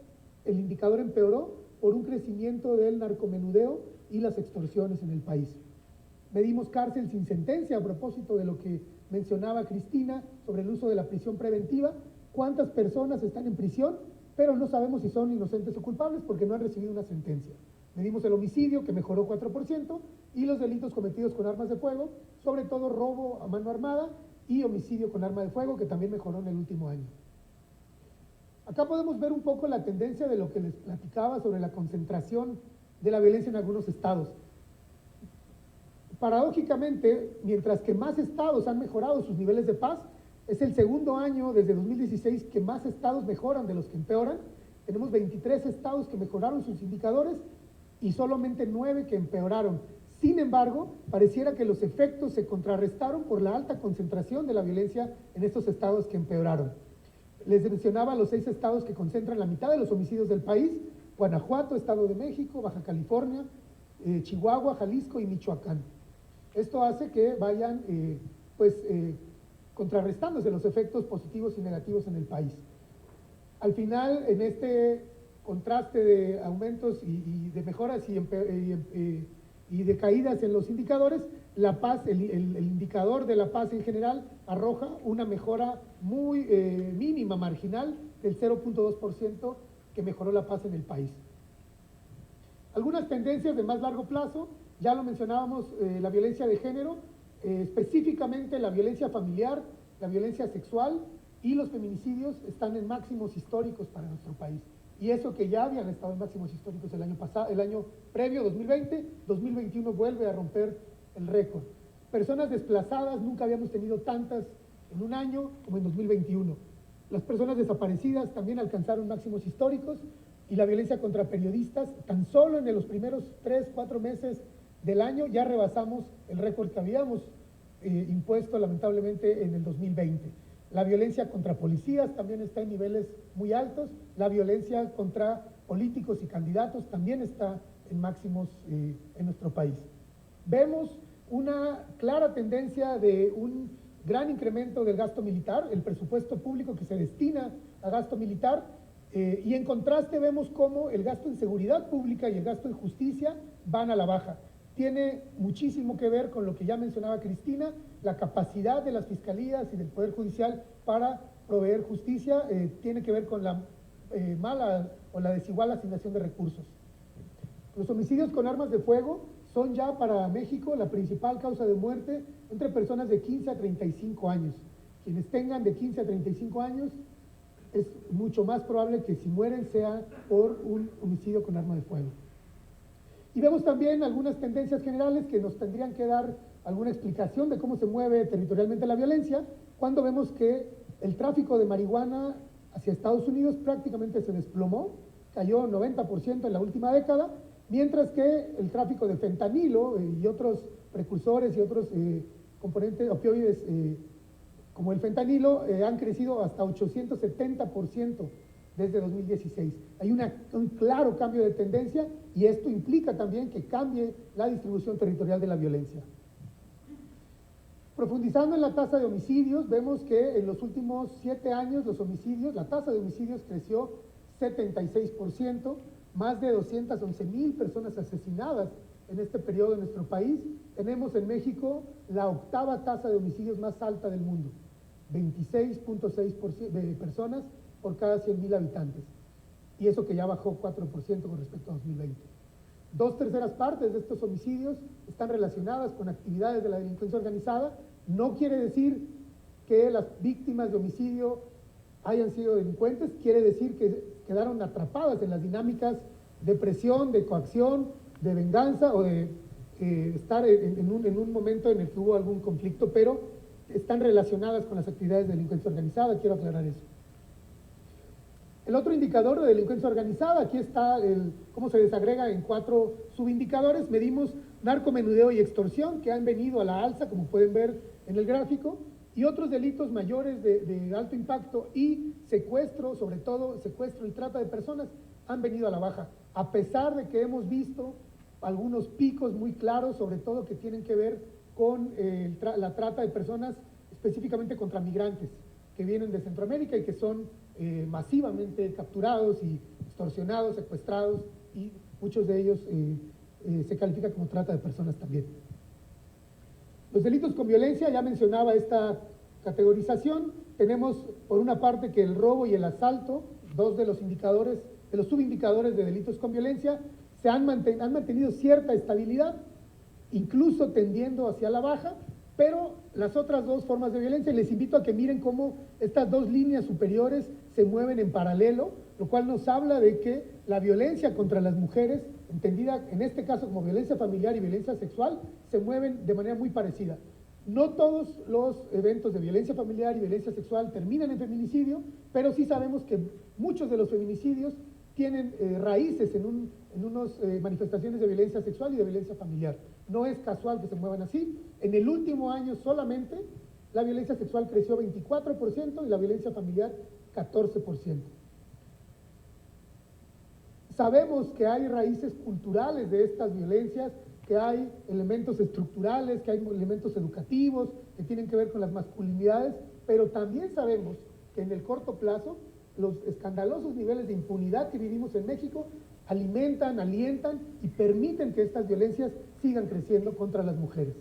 el indicador empeoró. por un crecimiento del narcomenudeo y las extorsiones en el país. Medimos cárcel sin sentencia a propósito de lo que mencionaba Cristina sobre el uso de la prisión preventiva. ¿Cuántas personas están en prisión? Pero no sabemos si son inocentes o culpables porque no han recibido una sentencia. Medimos el homicidio, que mejoró 4%, y los delitos cometidos con armas de fuego, sobre todo robo a mano armada y homicidio con arma de fuego, que también mejoró en el último año. Acá podemos ver un poco la tendencia de lo que les platicaba sobre la concentración de la violencia en algunos estados. Paradójicamente, mientras que más estados han mejorado sus niveles de paz, es el segundo año desde 2016 que más estados mejoran de los que empeoran. Tenemos 23 estados que mejoraron sus indicadores y solamente 9 que empeoraron. Sin embargo, pareciera que los efectos se contrarrestaron por la alta concentración de la violencia en estos estados que empeoraron. Les mencionaba los 6 estados que concentran la mitad de los homicidios del país: Guanajuato, Estado de México, Baja California, Chihuahua, Jalisco y Michoacán. Esto hace que vayan contrarrestándose los efectos positivos y negativos en el país. Al final, en este contraste de aumentos y de mejoras y de caídas en los indicadores, la paz, el indicador de la paz en general arroja una mejora muy mínima, marginal, del 0.2% que mejoró la paz en el país. Algunas tendencias de más largo plazo, ya lo mencionábamos, la violencia de género, específicamente la violencia familiar, la violencia sexual y los feminicidios están en máximos históricos para nuestro país. Y eso que ya habían estado en máximos históricos el año pasado, el año previo, 2020, 2021 vuelve a romper el récord. Personas desplazadas, nunca habíamos tenido tantas en un año como en 2021. Las personas desaparecidas también alcanzaron máximos históricos, y la violencia contra periodistas, tan solo en los primeros 3-4 meses del año ya rebasamos el récord que habíamos impuesto lamentablemente en el 2020. La violencia contra policías también está en niveles muy altos, la violencia contra políticos y candidatos también está en máximos en nuestro país. Vemos una clara tendencia de un gran incremento del gasto militar, el presupuesto público que se destina a gasto militar, y en contraste vemos cómo el gasto en seguridad pública y el gasto en justicia van a la baja. Tiene muchísimo que ver con lo que ya mencionaba Cristina, la capacidad de las fiscalías y del Poder Judicial para proveer justicia, tiene que ver con la mala o la desigual asignación de recursos. Los homicidios con armas de fuego son ya para México la principal causa de muerte entre personas de 15 a 35 años. Quienes tengan de 15 a 35 años es mucho más probable que si mueren sea por un homicidio con arma de fuego. Y vemos también algunas tendencias generales que nos tendrían que dar alguna explicación de cómo se mueve territorialmente la violencia, cuando vemos que el tráfico de marihuana hacia Estados Unidos prácticamente se desplomó, cayó 90% en la última década, mientras que el tráfico de fentanilo y otros precursores y otros componentes opioides como el fentanilo han crecido hasta 870% desde 2016. Hay un claro cambio de tendencia y esto implica también que cambie la distribución territorial de la violencia. Profundizando en la tasa de homicidios, vemos que en los últimos 7 años la tasa de homicidios creció 76%, más de 211,000 personas asesinadas en este periodo en nuestro país. Tenemos en México la 8ª tasa de homicidios más alta del mundo, 26.6% de personas por cada 100,000 habitantes, y eso que ya bajó 4% con respecto a 2020. 2/3 partes de estos homicidios están relacionadas con actividades de la delincuencia organizada. No quiere decir que las víctimas de homicidio hayan sido delincuentes, quiere decir que quedaron atrapadas en las dinámicas de presión, de coacción, de venganza o de estar en un momento en el que hubo algún conflicto, pero están relacionadas con las actividades de delincuencia organizada, quiero aclarar eso. El otro indicador de delincuencia organizada, aquí está cómo se desagrega en 4 subindicadores. Medimos narcomenudeo y extorsión, que han venido a la alza, como pueden ver en el gráfico, y otros delitos mayores de alto impacto y secuestro, sobre todo secuestro y trata de personas, han venido a la baja, a pesar de que hemos visto algunos picos muy claros, sobre todo que tienen que ver con la trata de personas, específicamente contra migrantes que vienen de Centroamérica y que son masivamente capturados y extorsionados, secuestrados y muchos de ellos se califica como trata de personas también. Los delitos con violencia, ya mencionaba esta categorización. Tenemos por una parte que el robo y el asalto, dos de los indicadores, de los subindicadores de delitos con violencia, han mantenido cierta estabilidad, incluso tendiendo hacia la baja, pero las otras dos formas de violencia, les invito a que miren cómo estas dos líneas superiores se mueven en paralelo, lo cual nos habla de que la violencia contra las mujeres, entendida en este caso como violencia familiar y violencia sexual, se mueven de manera muy parecida. No todos los eventos de violencia familiar y violencia sexual terminan en feminicidio, pero sí sabemos que muchos de los feminicidios tienen raíces en unas manifestaciones de violencia sexual y de violencia familiar. No es casual que se muevan así. En el último año solamente la violencia sexual creció 24% y la violencia familiar 14%. Sabemos que hay raíces culturales de estas violencias, que hay elementos estructurales, que hay elementos educativos, que tienen que ver con las masculinidades, pero también sabemos que en el corto plazo los escandalosos niveles de impunidad que vivimos en México alimentan, alientan y permiten que estas violencias sigan creciendo contra las mujeres.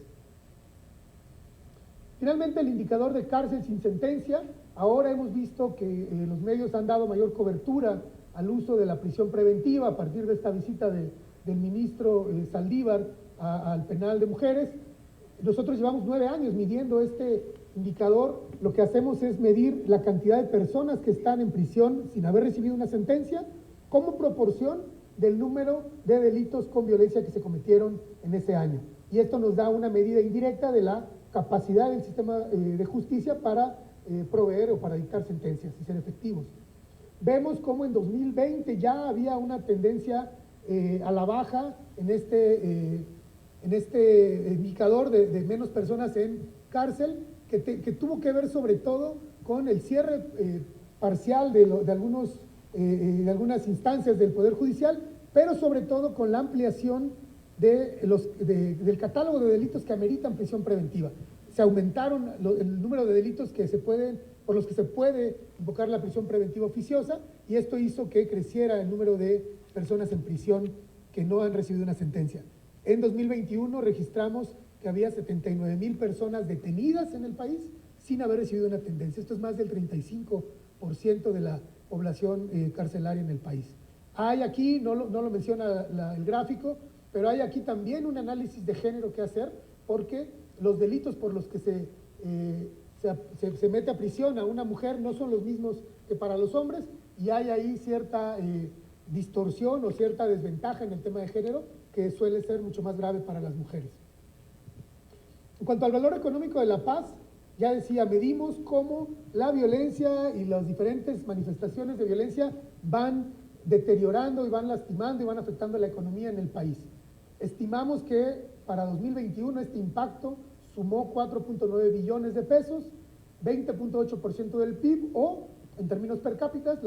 Finalmente, el indicador de cárcel sin sentencia. Ahora hemos visto que los medios han dado mayor cobertura al uso de la prisión preventiva a partir de esta visita del ministro Saldívar al penal de mujeres. Nosotros llevamos 9 años midiendo este indicador. Lo que hacemos es medir la cantidad de personas que están en prisión sin haber recibido una sentencia como proporción del número de delitos con violencia que se cometieron en ese año. Y esto nos da una medida indirecta de la capacidad del sistema de justicia para proveer o para dictar sentencias y ser efectivos. Vemos cómo en 2020 ya había una tendencia a la baja en este indicador de menos personas en cárcel, que tuvo que ver sobre todo con el cierre parcial de algunas instancias del Poder Judicial, pero sobre todo con la ampliación del catálogo de delitos que ameritan prisión preventiva. Se aumentaron el número de delitos por los que se puede invocar la prisión preventiva oficiosa, y esto hizo que creciera el número de personas en prisión que no han recibido una sentencia. En 2021 registramos que había 79,000 personas detenidas en el país sin haber recibido una sentencia. Esto es más del 35% de la población carcelaria en el país. Hay aquí, no lo menciona el gráfico, pero hay aquí también un análisis de género que hacer, porque los delitos por los que se mete a prisión a una mujer no son los mismos que para los hombres, y hay ahí cierta distorsión o cierta desventaja en el tema de género que suele ser mucho más grave para las mujeres. En cuanto al valor económico de la paz, ya decía, medimos cómo la violencia y las diferentes manifestaciones de violencia van deteriorando y van lastimando y van afectando la economía en el país. Estimamos que para 2021 este impacto sumó 4.9 billones de pesos, 20.8% del PIB, o en términos per cápita,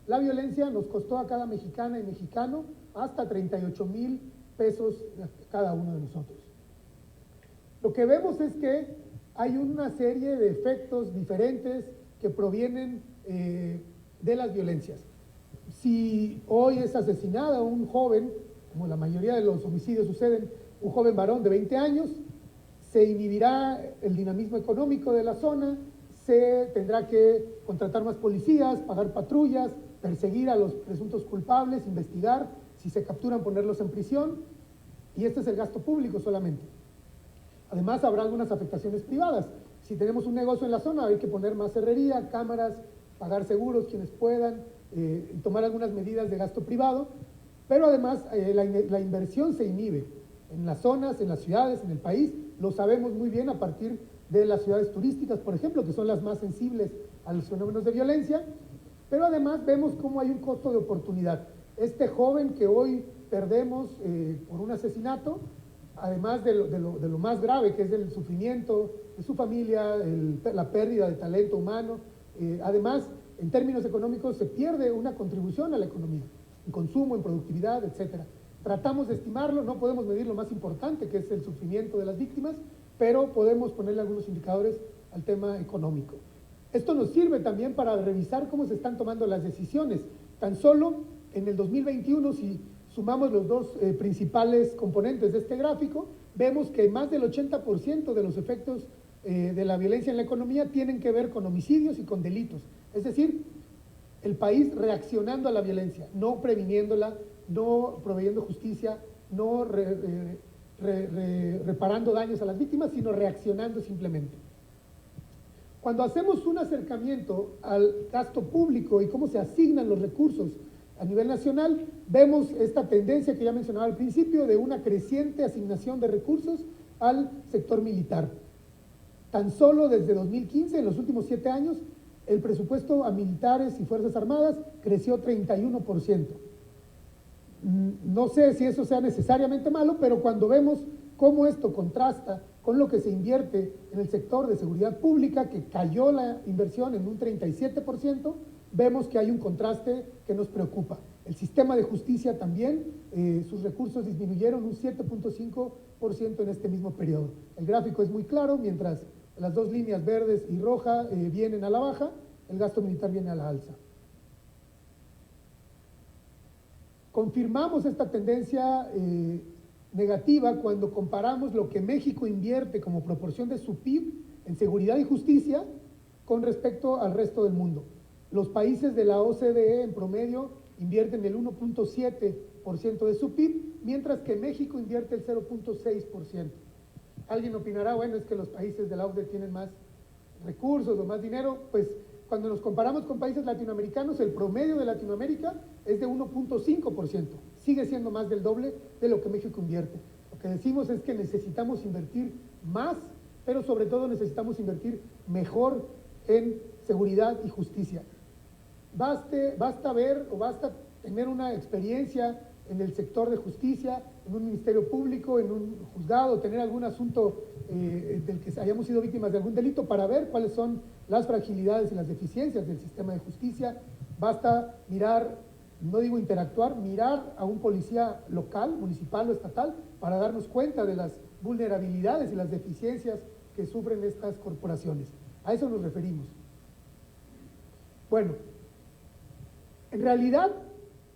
la violencia nos costó a cada mexicana y mexicano hasta 38,000 pesos a cada uno de nosotros. Lo que vemos es que hay una serie de efectos diferentes que provienen de las violencias. Si hoy es asesinada un joven, como la mayoría de los homicidios suceden, un joven varón de 20 años, se inhibirá el dinamismo económico de la zona, se tendrá que contratar más policías, pagar patrullas, perseguir a los presuntos culpables, investigar, si se capturan ponerlos en prisión, y este es el gasto público solamente. Además habrá algunas afectaciones privadas. Si tenemos un negocio en la zona hay que poner más herrería, cámaras, pagar seguros quienes puedan, tomar algunas medidas de gasto privado, pero además la inversión se inhibe en las zonas, en las ciudades, en el país. Lo sabemos muy bien a partir de las ciudades turísticas, por ejemplo, que son las más sensibles a los fenómenos de violencia, pero además vemos cómo hay un costo de oportunidad. Este joven que hoy perdemos por un asesinato, además de lo más grave, que es el sufrimiento de su familia, la pérdida de talento humano, además, en términos económicos, se pierde una contribución a la economía, en consumo, en productividad, etc. Tratamos de estimarlo, no podemos medir lo más importante, que es el sufrimiento de las víctimas, pero podemos ponerle algunos indicadores al tema económico. Esto nos sirve también para revisar cómo se están tomando las decisiones. Tan solo En el 2021, si sumamos los dos principales componentes de este gráfico, vemos que más del 80% de los efectos de la violencia en la economía tienen que ver con homicidios y con delitos. Es decir, el país reaccionando a la violencia, no previniéndola, no proveyendo justicia, no reparando daños a las víctimas, sino reaccionando simplemente. Cuando hacemos un acercamiento al gasto público y cómo se asignan los recursos a nivel nacional, vemos esta tendencia que ya mencionaba al principio de una creciente asignación de recursos al sector militar. Tan solo desde 2015, en los últimos 7 años, el presupuesto a militares y Fuerzas Armadas creció 31%. No sé si eso sea necesariamente malo, pero cuando vemos cómo esto contrasta con lo que se invierte en el sector de seguridad pública, que cayó la inversión en un 37%, vemos que hay un contraste que nos preocupa. El sistema de justicia también, sus recursos disminuyeron un 7.5% en este mismo periodo. El gráfico es muy claro, mientras las dos líneas verdes y roja vienen a la baja, el gasto militar viene a la alza. Confirmamos esta tendencia negativa cuando comparamos lo que México invierte como proporción de su PIB en seguridad y justicia con respecto al resto del mundo. Los países de la OCDE en promedio invierten el 1.7% de su PIB, mientras que México invierte el 0.6%. Alguien opinará, bueno, es que los países de la OCDE tienen más recursos o más dinero. Pues cuando nos comparamos con países latinoamericanos, el promedio de Latinoamérica es de 1.5%. Sigue siendo más del doble de lo que México invierte. Lo que decimos es que necesitamos invertir más, pero sobre todo necesitamos invertir mejor en seguridad y justicia. Basta ver o basta tener una experiencia en el sector de justicia, en un ministerio público, en un juzgado, tener algún asunto del que hayamos sido víctimas de algún delito para ver cuáles son las fragilidades y las deficiencias del sistema de justicia. Basta mirar, no digo interactuar, mirar a un policía local, municipal o estatal para darnos cuenta de las vulnerabilidades y las deficiencias que sufren estas corporaciones. A eso nos referimos. Bueno, en realidad,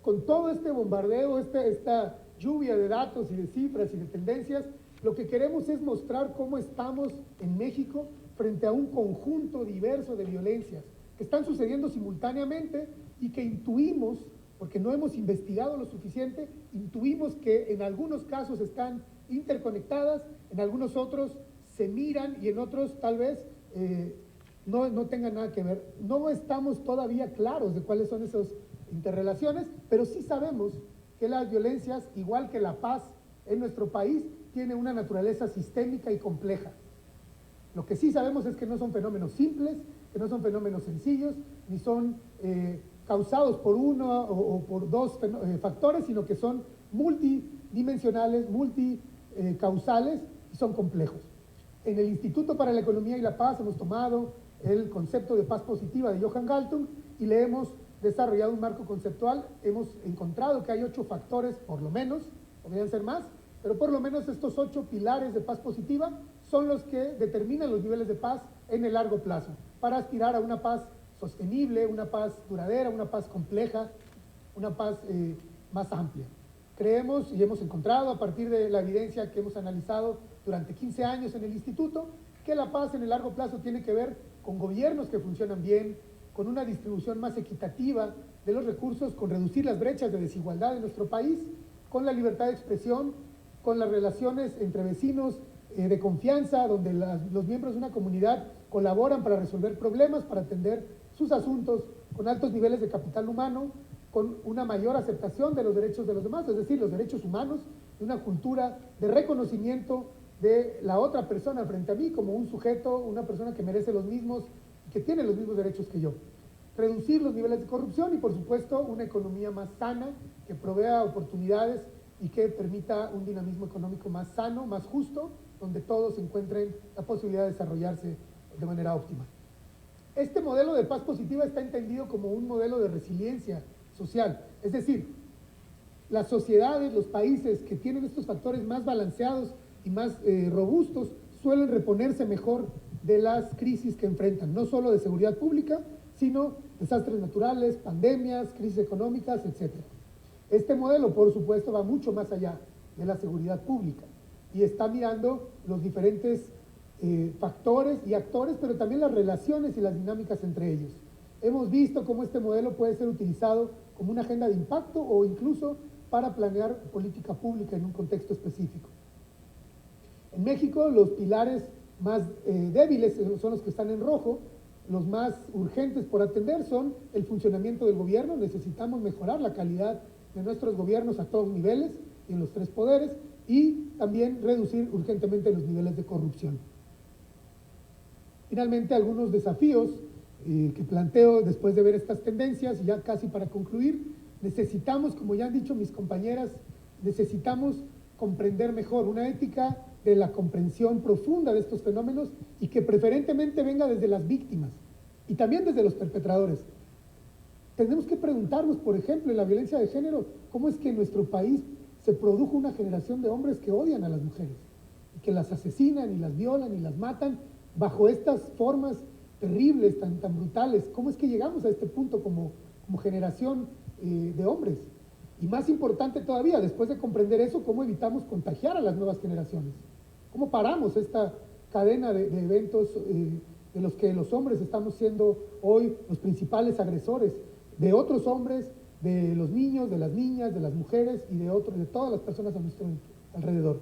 con todo este bombardeo, esta lluvia de datos y de cifras y de tendencias, lo que queremos es mostrar cómo estamos en México frente a un conjunto diverso de violencias que están sucediendo simultáneamente y que intuimos, porque no hemos investigado lo suficiente, intuimos que en algunos casos están interconectadas, en algunos otros se miran y en otros tal vez no tengan nada que ver. No estamos todavía claros de cuáles son esas interrelaciones, pero sí sabemos que las violencias, igual que la paz en nuestro país, tiene una naturaleza sistémica y compleja. Lo que sí sabemos es que no son fenómenos simples, que no son fenómenos sencillos, ni son causados por uno o por dos factores, sino que son multidimensionales, multicausales y son complejos. En el Instituto para la Economía y la Paz hemos tomado el concepto de paz positiva de Johan Galtung y le hemos desarrollado un marco conceptual. Hemos encontrado que hay 8 factores, por lo menos, podrían ser más, pero por lo menos estos 8 pilares de paz positiva son los que determinan los niveles de paz en el largo plazo, para aspirar a una paz sostenible, una paz duradera, una paz compleja, una paz más amplia. Creemos y hemos encontrado, a partir de la evidencia que hemos analizado durante 15 años en el instituto, que la paz en el largo plazo tiene que ver con gobiernos que funcionan bien, con una distribución más equitativa de los recursos, con reducir las brechas de desigualdad en nuestro país, con la libertad de expresión, con las relaciones entre vecinos de confianza, donde los miembros de una comunidad colaboran para resolver problemas, para atender sus asuntos, con altos niveles de capital humano, con una mayor aceptación de los derechos de los demás, es decir, los derechos humanos, y una cultura de reconocimiento de la otra persona frente a mí como un sujeto, una persona que merece los mismos, que tiene los mismos derechos que yo. Reducir los niveles de corrupción y, por supuesto, una economía más sana, que provea oportunidades y que permita un dinamismo económico más sano, más justo, donde todos encuentren la posibilidad de desarrollarse de manera óptima. Este modelo de paz positiva está entendido como un modelo de resiliencia social, es decir, las sociedades, los países que tienen estos factores más balanceados y más robustos suelen reponerse mejor de las crisis que enfrentan, no solo de seguridad pública, sino desastres naturales, pandemias, crisis económicas, etc. Este modelo, por supuesto, va mucho más allá de la seguridad pública y está mirando los diferentes factores y actores, pero también las relaciones y las dinámicas entre ellos. Hemos visto cómo este modelo puede ser utilizado como una agenda de impacto o incluso para planear política pública en un contexto específico. En México, los pilares más débiles son los que están en rojo. Los más urgentes por atender son el funcionamiento del gobierno. Necesitamos mejorar la calidad de nuestros gobiernos a todos niveles y en los tres poderes, y también reducir urgentemente los niveles de corrupción. Finalmente, algunos desafíos que planteo después de ver estas tendencias, y ya casi para concluir. Necesitamos, como ya han dicho mis compañeras, necesitamos comprender mejor una ética de la comprensión profunda de estos fenómenos y que preferentemente venga desde las víctimas y también desde los perpetradores. Tenemos que preguntarnos, por ejemplo, en la violencia de género, cómo es que en nuestro país se produjo una generación de hombres que odian a las mujeres y que las asesinan y las violan y las matan bajo estas formas terribles, tan brutales. ¿Cómo es que llegamos a este punto como generación de hombres? Y más importante todavía, después de comprender eso, ¿cómo evitamos contagiar a las nuevas generaciones? ¿Cómo paramos esta cadena de eventos de los que los hombres estamos siendo hoy los principales agresores de otros hombres, de los niños, de las niñas, de las mujeres y de todas las personas a nuestro alrededor?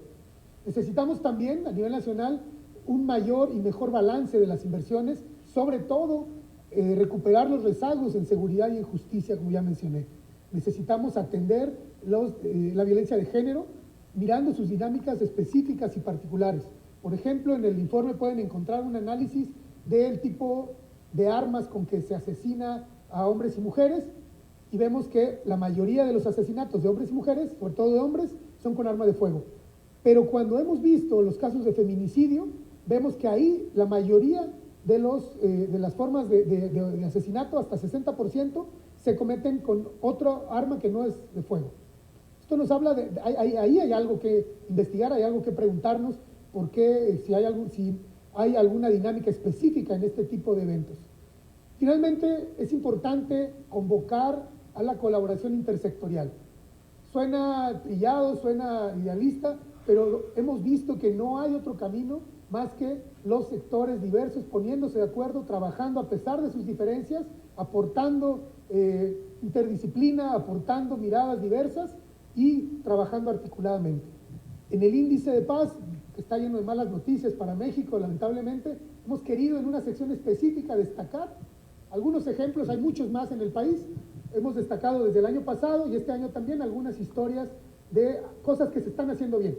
Necesitamos también, a nivel nacional, un mayor y mejor balance de las inversiones, sobre todo recuperar los rezagos en seguridad y en justicia, como ya mencioné. Necesitamos atender la violencia de género mirando sus dinámicas específicas y particulares. Por ejemplo, en el informe pueden encontrar un análisis del tipo de armas con que se asesina a hombres y mujeres, y vemos que la mayoría de los asesinatos de hombres y mujeres, sobre todo de hombres, son con arma de fuego. Pero cuando hemos visto los casos de feminicidio, vemos que ahí la mayoría de las formas de asesinato, hasta 60%, se cometen con otra arma que no es de fuego. Esto nos habla de, ahí hay algo que investigar, hay algo que preguntarnos, por qué, si hay alguna dinámica específica en este tipo de eventos. Finalmente, es importante convocar a la colaboración intersectorial. Suena trillado, suena idealista, pero hemos visto que no hay otro camino más que los sectores diversos poniéndose de acuerdo, trabajando a pesar de sus diferencias, aportando interdisciplina, aportando miradas diversas y trabajando articuladamente. En el índice de paz, que está lleno de malas noticias para México, lamentablemente, hemos querido en una sección específica destacar algunos ejemplos, hay muchos más en el país. Hemos destacado desde el año pasado y este año también algunas historias de cosas que se están haciendo bien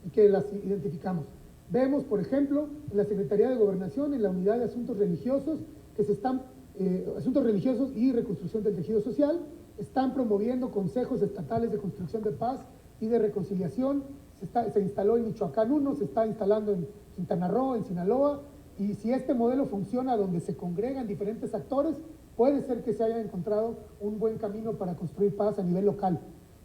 y que las identificamos. Vemos, por ejemplo, en la Secretaría de Gobernación, en la Unidad de Asuntos Religiosos, que se están, Asuntos Religiosos y Reconstrucción del Tejido Social, están promoviendo consejos estatales de construcción de paz y de reconciliación. Se instaló en Michoacán 1, se está instalando en Quintana Roo, en Sinaloa, y si este modelo funciona donde se congregan diferentes actores, puede ser que se haya encontrado un buen camino para construir paz a nivel local,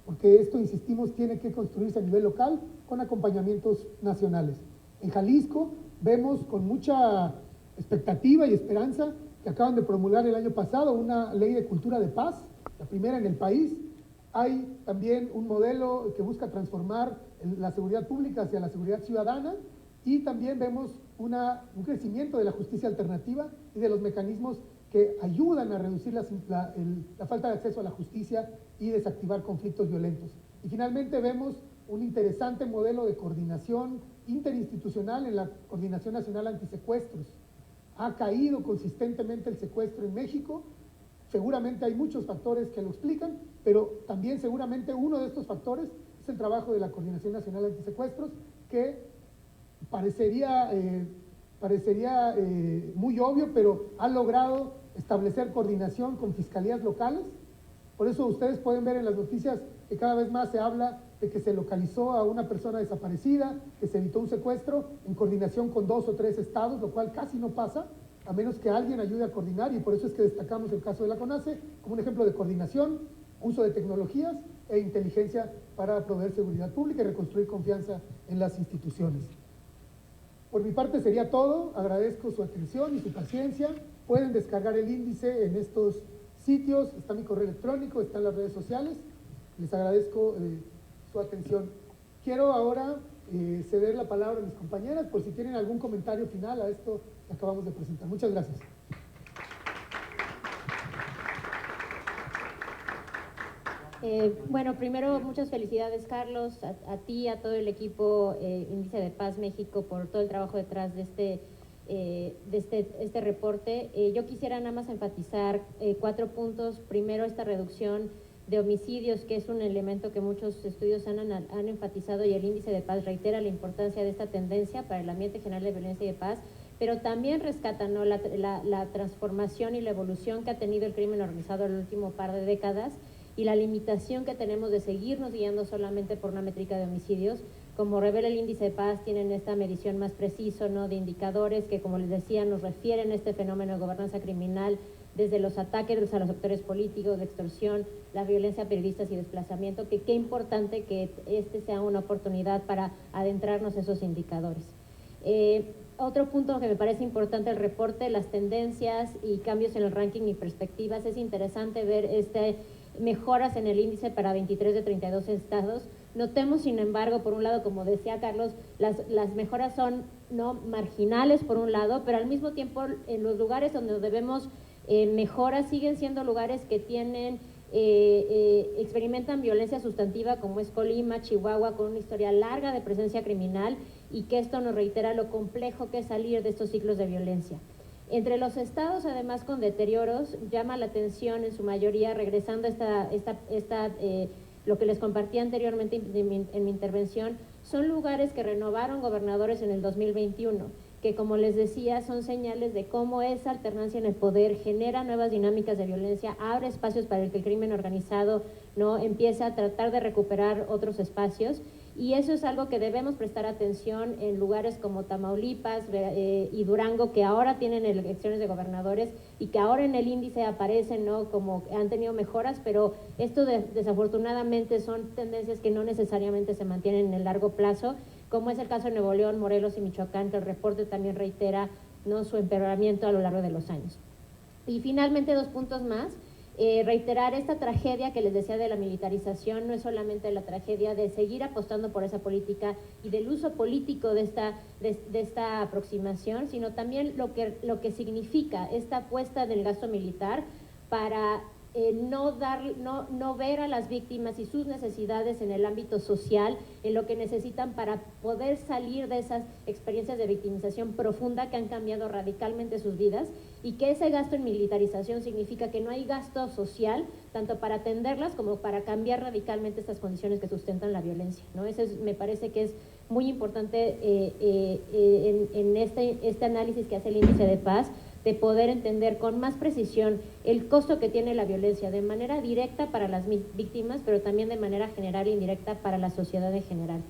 porque esto, insistimos, tiene que construirse a nivel local con acompañamientos nacionales. En Jalisco vemos con mucha expectativa y esperanza que acaban de promulgar el año pasado una ley de cultura de paz, la primera en el país. Hay también un modelo que busca transformar la seguridad pública hacia la seguridad ciudadana, y también vemos un crecimiento de la justicia alternativa y de los mecanismos que ayudan a reducir la falta de acceso a la justicia y desactivar conflictos violentos. Y finalmente vemos un interesante modelo de coordinación interinstitucional en la Coordinación Nacional Antisecuestros. Ha caído consistentemente el secuestro en México. Seguramente hay muchos factores que lo explican, pero también seguramente uno de estos factores es el trabajo de la Coordinación Nacional Antisecuestros, que parecería muy obvio, pero ha logrado establecer coordinación con fiscalías locales. Por eso ustedes pueden ver en las noticias que cada vez más se habla de que se localizó a una persona desaparecida, que se evitó un secuestro en coordinación con 2 o 3 estados, lo cual casi no pasa, a menos que alguien ayude a coordinar, y por eso es que destacamos el caso de la CONACE como un ejemplo de coordinación, uso de tecnologías e inteligencia para proveer seguridad pública y reconstruir confianza en las instituciones. Por mi parte sería todo. Agradezco su atención y su paciencia. Pueden descargar el índice en estos sitios, está mi correo electrónico, están las redes sociales, Les agradezco su atención. Quiero ahora ceder la palabra a mis compañeras por si tienen algún comentario final a esto que acabamos de presentar. Muchas gracias. Bueno, primero muchas felicidades, Carlos, a ti, a todo el equipo Índice de Paz México por todo el trabajo detrás de este reporte. Yo quisiera nada más enfatizar 4 puntos. Primero, esta reducción de homicidios, que es un elemento que muchos estudios han enfatizado, y el Índice de Paz reitera la importancia de esta tendencia para el ambiente general de violencia y de paz, pero también rescata, ¿no?, la transformación y la evolución que ha tenido el crimen organizado en el último par de décadas, y la limitación que tenemos de seguirnos guiando solamente por una métrica de homicidios. Como revela el Índice de Paz, tienen esta medición más preciso, ¿no?, de indicadores que, como les decía, nos refieren a este fenómeno de gobernanza criminal, desde los ataques a los actores políticos, la extorsión, la violencia a periodistas y desplazamiento, que qué importante que este sea una oportunidad para adentrarnos en esos indicadores. Otro punto que me parece importante el reporte, las tendencias y cambios en el ranking y perspectivas. Es interesante ver mejoras en el índice para 23 de 32 estados. Notemos, sin embargo, por un lado, como decía Carlos, las mejoras son no marginales por un lado, pero al mismo tiempo en los lugares donde debemos mejoras siguen siendo lugares que tienen experimentan violencia sustantiva, como es Colima, Chihuahua, con una historia larga de presencia criminal, y que esto nos reitera lo complejo que es salir de estos ciclos de violencia. Entre los estados, además, con deterioros, llama la atención en su mayoría, regresando a lo que les compartí anteriormente en mi intervención, son lugares que renovaron gobernadores en el 2021, que, como les decía, son señales de cómo esa alternancia en el poder genera nuevas dinámicas de violencia, abre espacios para el que el crimen organizado no empieza a tratar de recuperar otros espacios. Y eso es algo que debemos prestar atención en lugares como Tamaulipas y Durango, que ahora tienen elecciones de gobernadores y que ahora en el índice aparecen, ¿no?, como han tenido mejoras, pero esto desafortunadamente son tendencias que no necesariamente se mantienen en el largo plazo, como es el caso de Nuevo León, Morelos y Michoacán, que el reporte también reitera, ¿no?, su empeoramiento a lo largo de los años. Y finalmente, 2 puntos más. Reiterar esta tragedia que les decía de la militarización. No es solamente la tragedia de seguir apostando por esa política y del uso político de esta aproximación, sino también lo que significa esta apuesta del gasto militar para no ver a las víctimas y sus necesidades en el ámbito social, en lo que necesitan para poder salir de esas experiencias de victimización profunda que han cambiado radicalmente sus vidas, y que ese gasto en militarización significa que no hay gasto social tanto para atenderlas como para cambiar radicalmente estas condiciones que sustentan la violencia, ¿no? Eso me parece que es muy importante en este análisis que hace el Índice de Paz, de poder entender con más precisión el costo que tiene la violencia de manera directa para las víctimas, pero también de manera general e indirecta para la sociedad en general.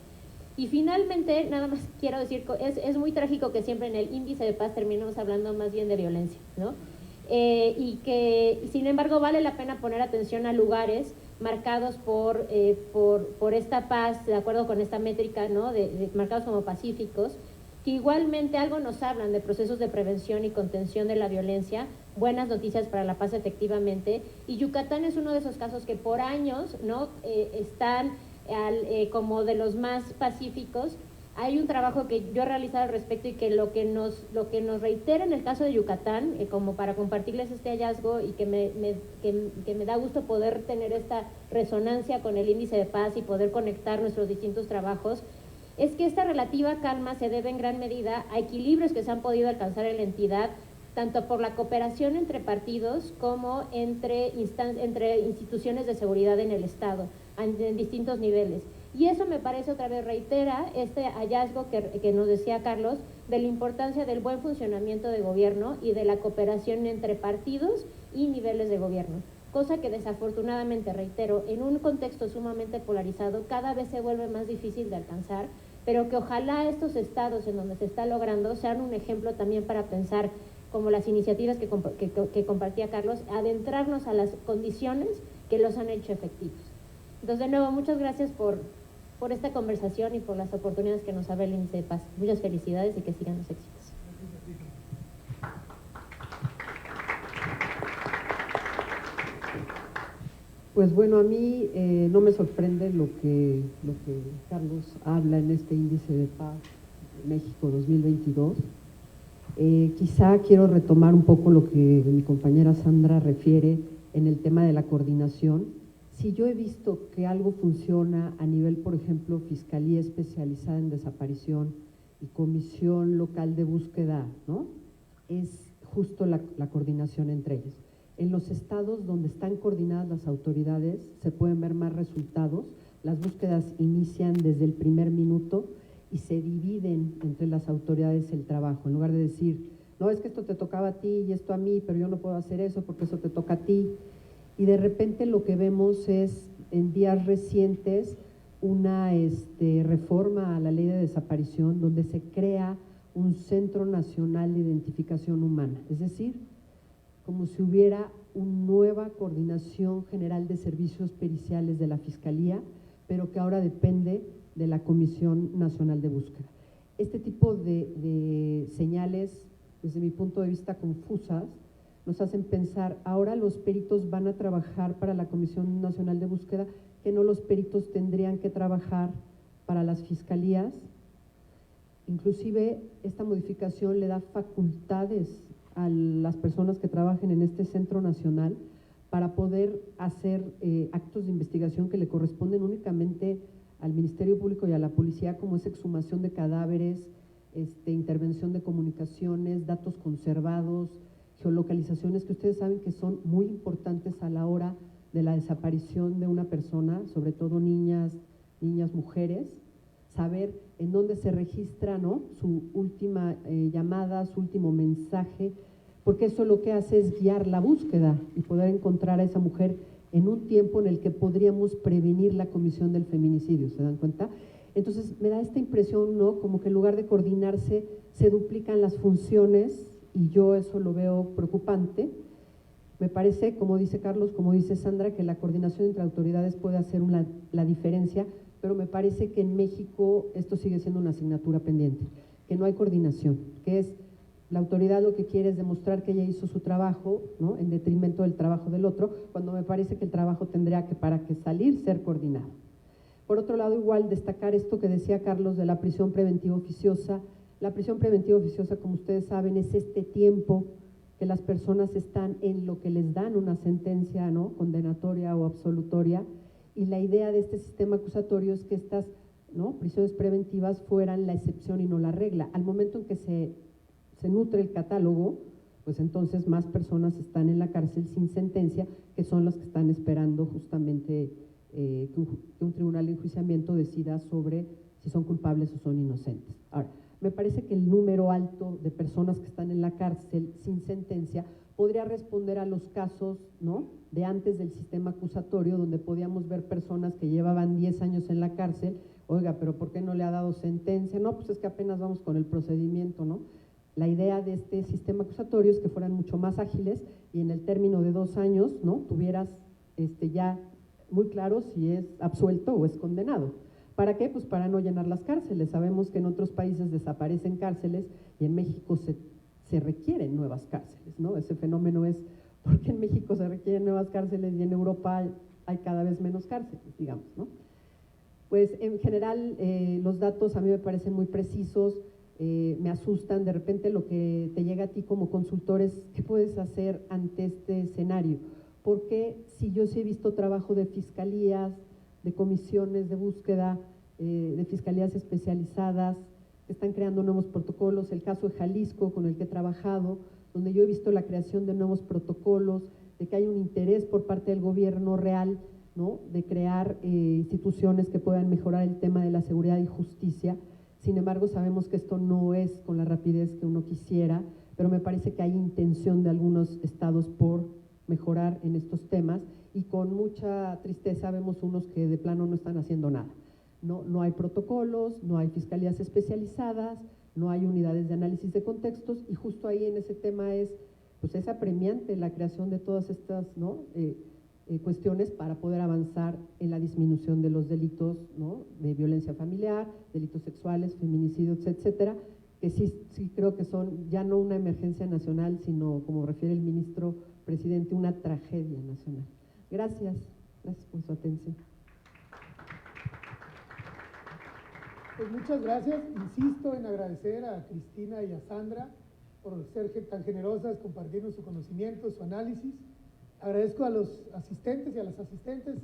Y finalmente, nada más quiero decir, es muy trágico que siempre en el Índice de Paz terminemos hablando más bien de violencia, ¿no? Y que, sin embargo, vale la pena poner atención a lugares marcados por esta paz, de acuerdo con esta métrica, ¿no?, marcados como pacíficos, que igualmente algo nos hablan de procesos de prevención y contención de la violencia, buenas noticias para la paz efectivamente, y Yucatán es uno de esos casos que por años, ¿no?, están como de los más pacíficos. Hay un trabajo que yo he realizado al respecto y que lo que nos reitera en el caso de Yucatán, como para compartirles este hallazgo, y que me da gusto poder tener esta resonancia con el Índice de Paz y poder conectar nuestros distintos trabajos, es que esta relativa calma se debe en gran medida a equilibrios que se han podido alcanzar en la entidad, tanto por la cooperación entre partidos como entre instituciones de seguridad en el Estado, en distintos niveles. Y eso, me parece, otra vez reitera este hallazgo que nos decía Carlos, de la importancia del buen funcionamiento de gobierno y de la cooperación entre partidos y niveles de gobierno. Cosa que desafortunadamente, reitero, en un contexto sumamente polarizado, cada vez se vuelve más difícil de alcanzar, pero que ojalá estos estados en donde se está logrando sean un ejemplo también para pensar, como las iniciativas que compartía Carlos, adentrarnos a las condiciones que los han hecho efectivos. Entonces, de nuevo, muchas gracias por esta conversación y por las oportunidades que nos abre el Índice de Paz. Muchas felicidades y que sigan los éxitos. Pues bueno, a mí no me sorprende lo que Carlos habla en este índice de paz México 2022. Quizá quiero retomar un poco lo que mi compañera Sandra refiere en el tema de la coordinación. Si yo he visto que algo funciona a nivel, por ejemplo, Fiscalía Especializada en Desaparición y Comisión Local de Búsqueda, ¿no?, es justo la coordinación entre ellos. En los estados donde están coordinadas las autoridades se pueden ver más resultados. Las búsquedas inician desde el primer minuto y se dividen entre las autoridades el trabajo. En lugar de decir, no, es que esto te tocaba a ti y esto a mí, pero yo no puedo hacer eso porque eso te toca a ti. Y de repente lo que vemos es, en días recientes, una reforma a la ley de desaparición donde se crea un Centro Nacional de Identificación Humana. Es decir, como si hubiera una nueva coordinación general de servicios periciales de la Fiscalía, pero que ahora depende de la Comisión Nacional de Búsqueda. Este tipo de señales, desde mi punto de vista confusas, nos hacen pensar, ahora los peritos van a trabajar para la Comisión Nacional de Búsqueda, que no los peritos tendrían que trabajar para las fiscalías. Inclusive esta modificación le da facultades a las personas que trabajen en este centro nacional para poder hacer actos de investigación que le corresponden únicamente al Ministerio Público y a la policía, como es exhumación de cadáveres, intervención de comunicaciones, datos conservados, geolocalizaciones que ustedes saben que son muy importantes a la hora de la desaparición de una persona, sobre todo niñas, mujeres, saber en dónde se registra, ¿no?, su última llamada, su último mensaje, porque eso lo que hace es guiar la búsqueda y poder encontrar a esa mujer en un tiempo en el que podríamos prevenir la comisión del feminicidio, ¿se dan cuenta? Entonces me da esta impresión, ¿no?, como que en lugar de coordinarse se duplican las funciones y yo eso lo veo preocupante. Me parece, como dice Carlos, como dice Sandra, que la coordinación entre autoridades puede hacer la diferencia, pero me parece que en México esto sigue siendo una asignatura pendiente, que no hay coordinación, que es la autoridad lo que quiere es demostrar que ella hizo su trabajo, ¿no?, en detrimento del trabajo del otro, cuando me parece que el trabajo tendría que, para que salir, ser coordinado. Por otro lado, igual destacar esto que decía Carlos de la prisión preventiva oficiosa. La prisión preventiva oficiosa, como ustedes saben, es este tiempo que las personas están en lo que les dan una sentencia, ¿no?, condenatoria o absolutoria, y la idea de este sistema acusatorio es que estas, ¿no?, prisiones preventivas fueran la excepción y no la regla. Al momento en que se nutre el catálogo, pues entonces más personas están en la cárcel sin sentencia, que son las que están esperando justamente que un tribunal de enjuiciamiento decida sobre si son culpables o son inocentes. Ahora, me parece que el número alto de personas que están en la cárcel sin sentencia podría responder a los casos, ¿no?, de antes del sistema acusatorio, donde podíamos ver personas que llevaban 10 años en la cárcel. Oiga, pero ¿por qué no le ha dado sentencia? No, pues es que apenas vamos con el procedimiento, ¿no? La idea de este sistema acusatorio es que fueran mucho más ágiles y en el término de 2 años, ¿no?, tuvieras ya muy claro si es absuelto o es condenado. ¿Para qué? Pues para no llenar las cárceles. Sabemos que en otros países desaparecen cárceles y en México se requieren nuevas cárceles, ¿no? Ese fenómeno es porque en México se requieren nuevas cárceles y en Europa hay cada vez menos cárceles, digamos, ¿no? Pues en general los datos a mí me parecen muy precisos, me asustan. De repente lo que te llega a ti como consultor es ¿qué puedes hacer ante este escenario? Porque si yo sí he visto trabajo de fiscalías, de comisiones de búsqueda, de fiscalías especializadas, que están creando nuevos protocolos, el caso de Jalisco con el que he trabajado, donde yo he visto la creación de nuevos protocolos, de que hay un interés por parte del gobierno real, ¿no?, de crear instituciones que puedan mejorar el tema de la seguridad y justicia. Sin embargo, sabemos que esto no es con la rapidez que uno quisiera, pero me parece que hay intención de algunos estados por mejorar en estos temas y con mucha tristeza vemos unos que de plano no están haciendo nada. No hay protocolos, no hay fiscalías especializadas, no hay unidades de análisis de contextos y justo ahí en ese tema es apremiante la creación de todas estas, ¿no?, cuestiones para poder avanzar en la disminución de los delitos, ¿no?, de violencia familiar, delitos sexuales, feminicidios, etcétera, que sí creo que son ya no una emergencia nacional, sino, como refiere el ministro presidente, una tragedia nacional. Gracias. Gracias por su atención. Pues muchas gracias. Insisto en agradecer a Cristina y a Sandra por ser tan generosas, compartirnos su conocimiento, su análisis. Agradezco a los asistentes y a las asistentes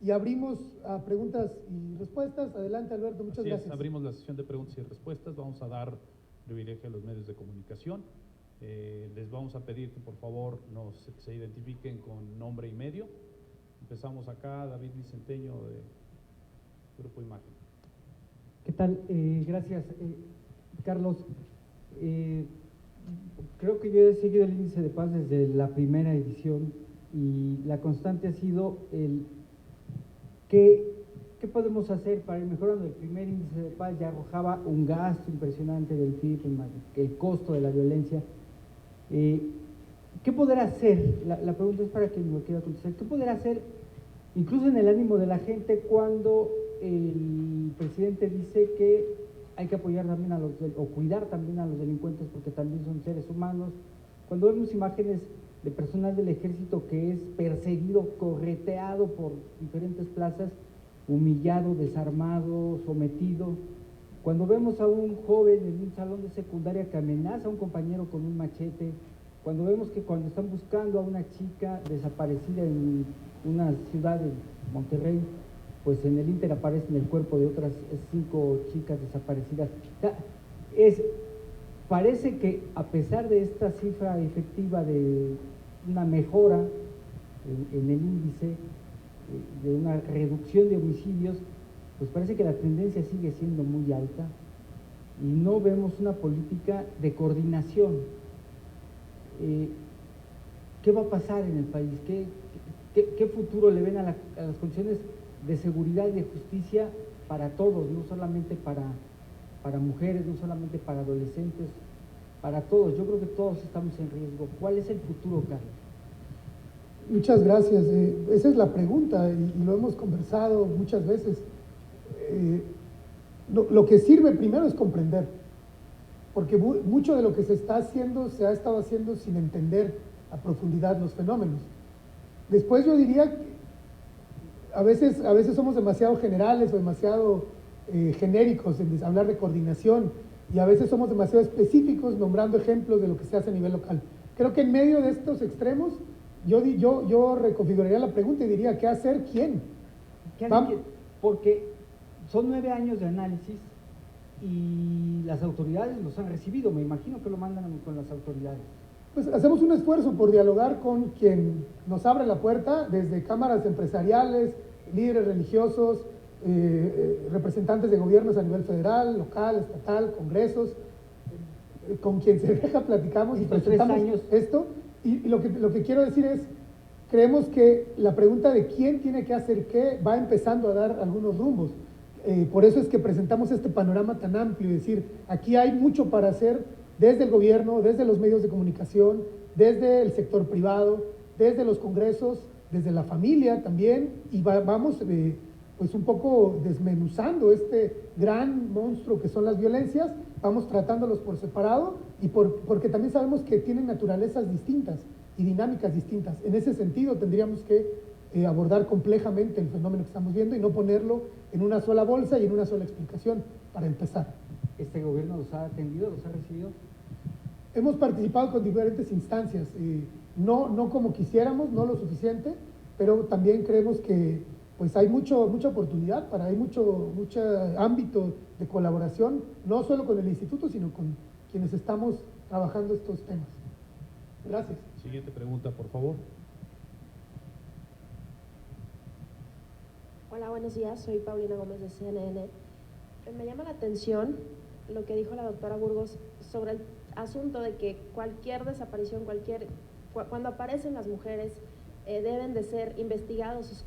y abrimos a preguntas y respuestas. Adelante, Alberto, muchas gracias. Abrimos la sesión de preguntas y respuestas. Vamos a dar privilegio a los medios de comunicación. Les vamos a pedir que por favor se identifiquen con nombre y medio. Empezamos acá, David Vicenteño de Grupo Imagen. ¿Qué tal? Gracias, Carlos. Creo que yo he seguido el índice de paz desde la primera edición y la constante ha sido el ¿qué podemos hacer para ir mejorando? El primer índice de paz ya arrojaba un gasto impresionante del PIB, el costo de la violencia. ¿Qué poder hacer? La pregunta es para quien me lo quiera contestar. ¿Qué poder hacer, incluso en el ánimo de la gente, cuando el presidente dice que hay que apoyar también o cuidar también a los delincuentes porque también son seres humanos? Cuando vemos imágenes de personal del ejército que es perseguido, correteado por diferentes plazas, humillado, desarmado, sometido, cuando vemos a un joven en un salón de secundaria que amenaza a un compañero con un machete, cuando vemos que cuando están buscando a una chica desaparecida en una ciudad de Monterrey, pues en el Inter aparecen el cuerpo de otras 5 chicas desaparecidas. O sea, parece que a pesar de esta cifra efectiva de una mejora en el índice, de una reducción de homicidios, pues parece que la tendencia sigue siendo muy alta y no vemos una política de coordinación. ¿Qué va a pasar en el país? ¿Qué futuro le ven a las condiciones de seguridad y de justicia para todos, no solamente para mujeres, no solamente para adolescentes, para todos? Yo creo que todos estamos en riesgo. ¿Cuál es el futuro, Carlos? Muchas gracias. Esa es la pregunta y lo hemos conversado muchas veces. Lo que sirve primero es comprender, porque mucho de lo que se está haciendo se ha estado haciendo sin entender a profundidad los fenómenos. Después yo diría que a veces somos demasiado generales o demasiado genéricos en hablar de coordinación y a veces somos demasiado específicos nombrando ejemplos de lo que se hace a nivel local. Creo que en medio de estos extremos yo reconfiguraría la pregunta y diría, ¿qué hacer? ¿Quién? Porque son 9 años de análisis y las autoridades los han recibido, me imagino que lo mandan con las autoridades. Pues hacemos un esfuerzo por dialogar con quien nos abre la puerta, desde cámaras empresariales, líderes religiosos, representantes de gobiernos a nivel federal, local, estatal, congresos, con quien se deja platicamos y presentamos esto. Y lo que quiero decir es, creemos que la pregunta de quién tiene que hacer qué va empezando a dar algunos rumbos. Por eso es que presentamos este panorama tan amplio, es decir, aquí hay mucho para hacer desde el gobierno, desde los medios de comunicación, desde el sector privado, desde los congresos, desde la familia también, y vamos pues un poco desmenuzando este gran monstruo que son las violencias, vamos tratándolos por separado y porque también sabemos que tienen naturalezas distintas y dinámicas distintas. En ese sentido tendríamos que abordar complejamente el fenómeno que estamos viendo y no ponerlo en una sola bolsa y en una sola explicación para empezar. ¿Este gobierno los ha atendido, los ha recibido? Hemos participado con diferentes instancias, no como quisiéramos, no lo suficiente, pero también creemos que pues hay mucha oportunidad, hay mucho ámbito de colaboración, no solo con el instituto, sino con quienes estamos trabajando estos temas. Gracias. Siguiente pregunta, por favor. Hola, buenos días, soy Paulina Gómez de CNN. Me llama la atención lo que dijo la doctora Burgos sobre el asunto de que cualquier desaparición, cuando aparecen las mujeres, deben de ser investigados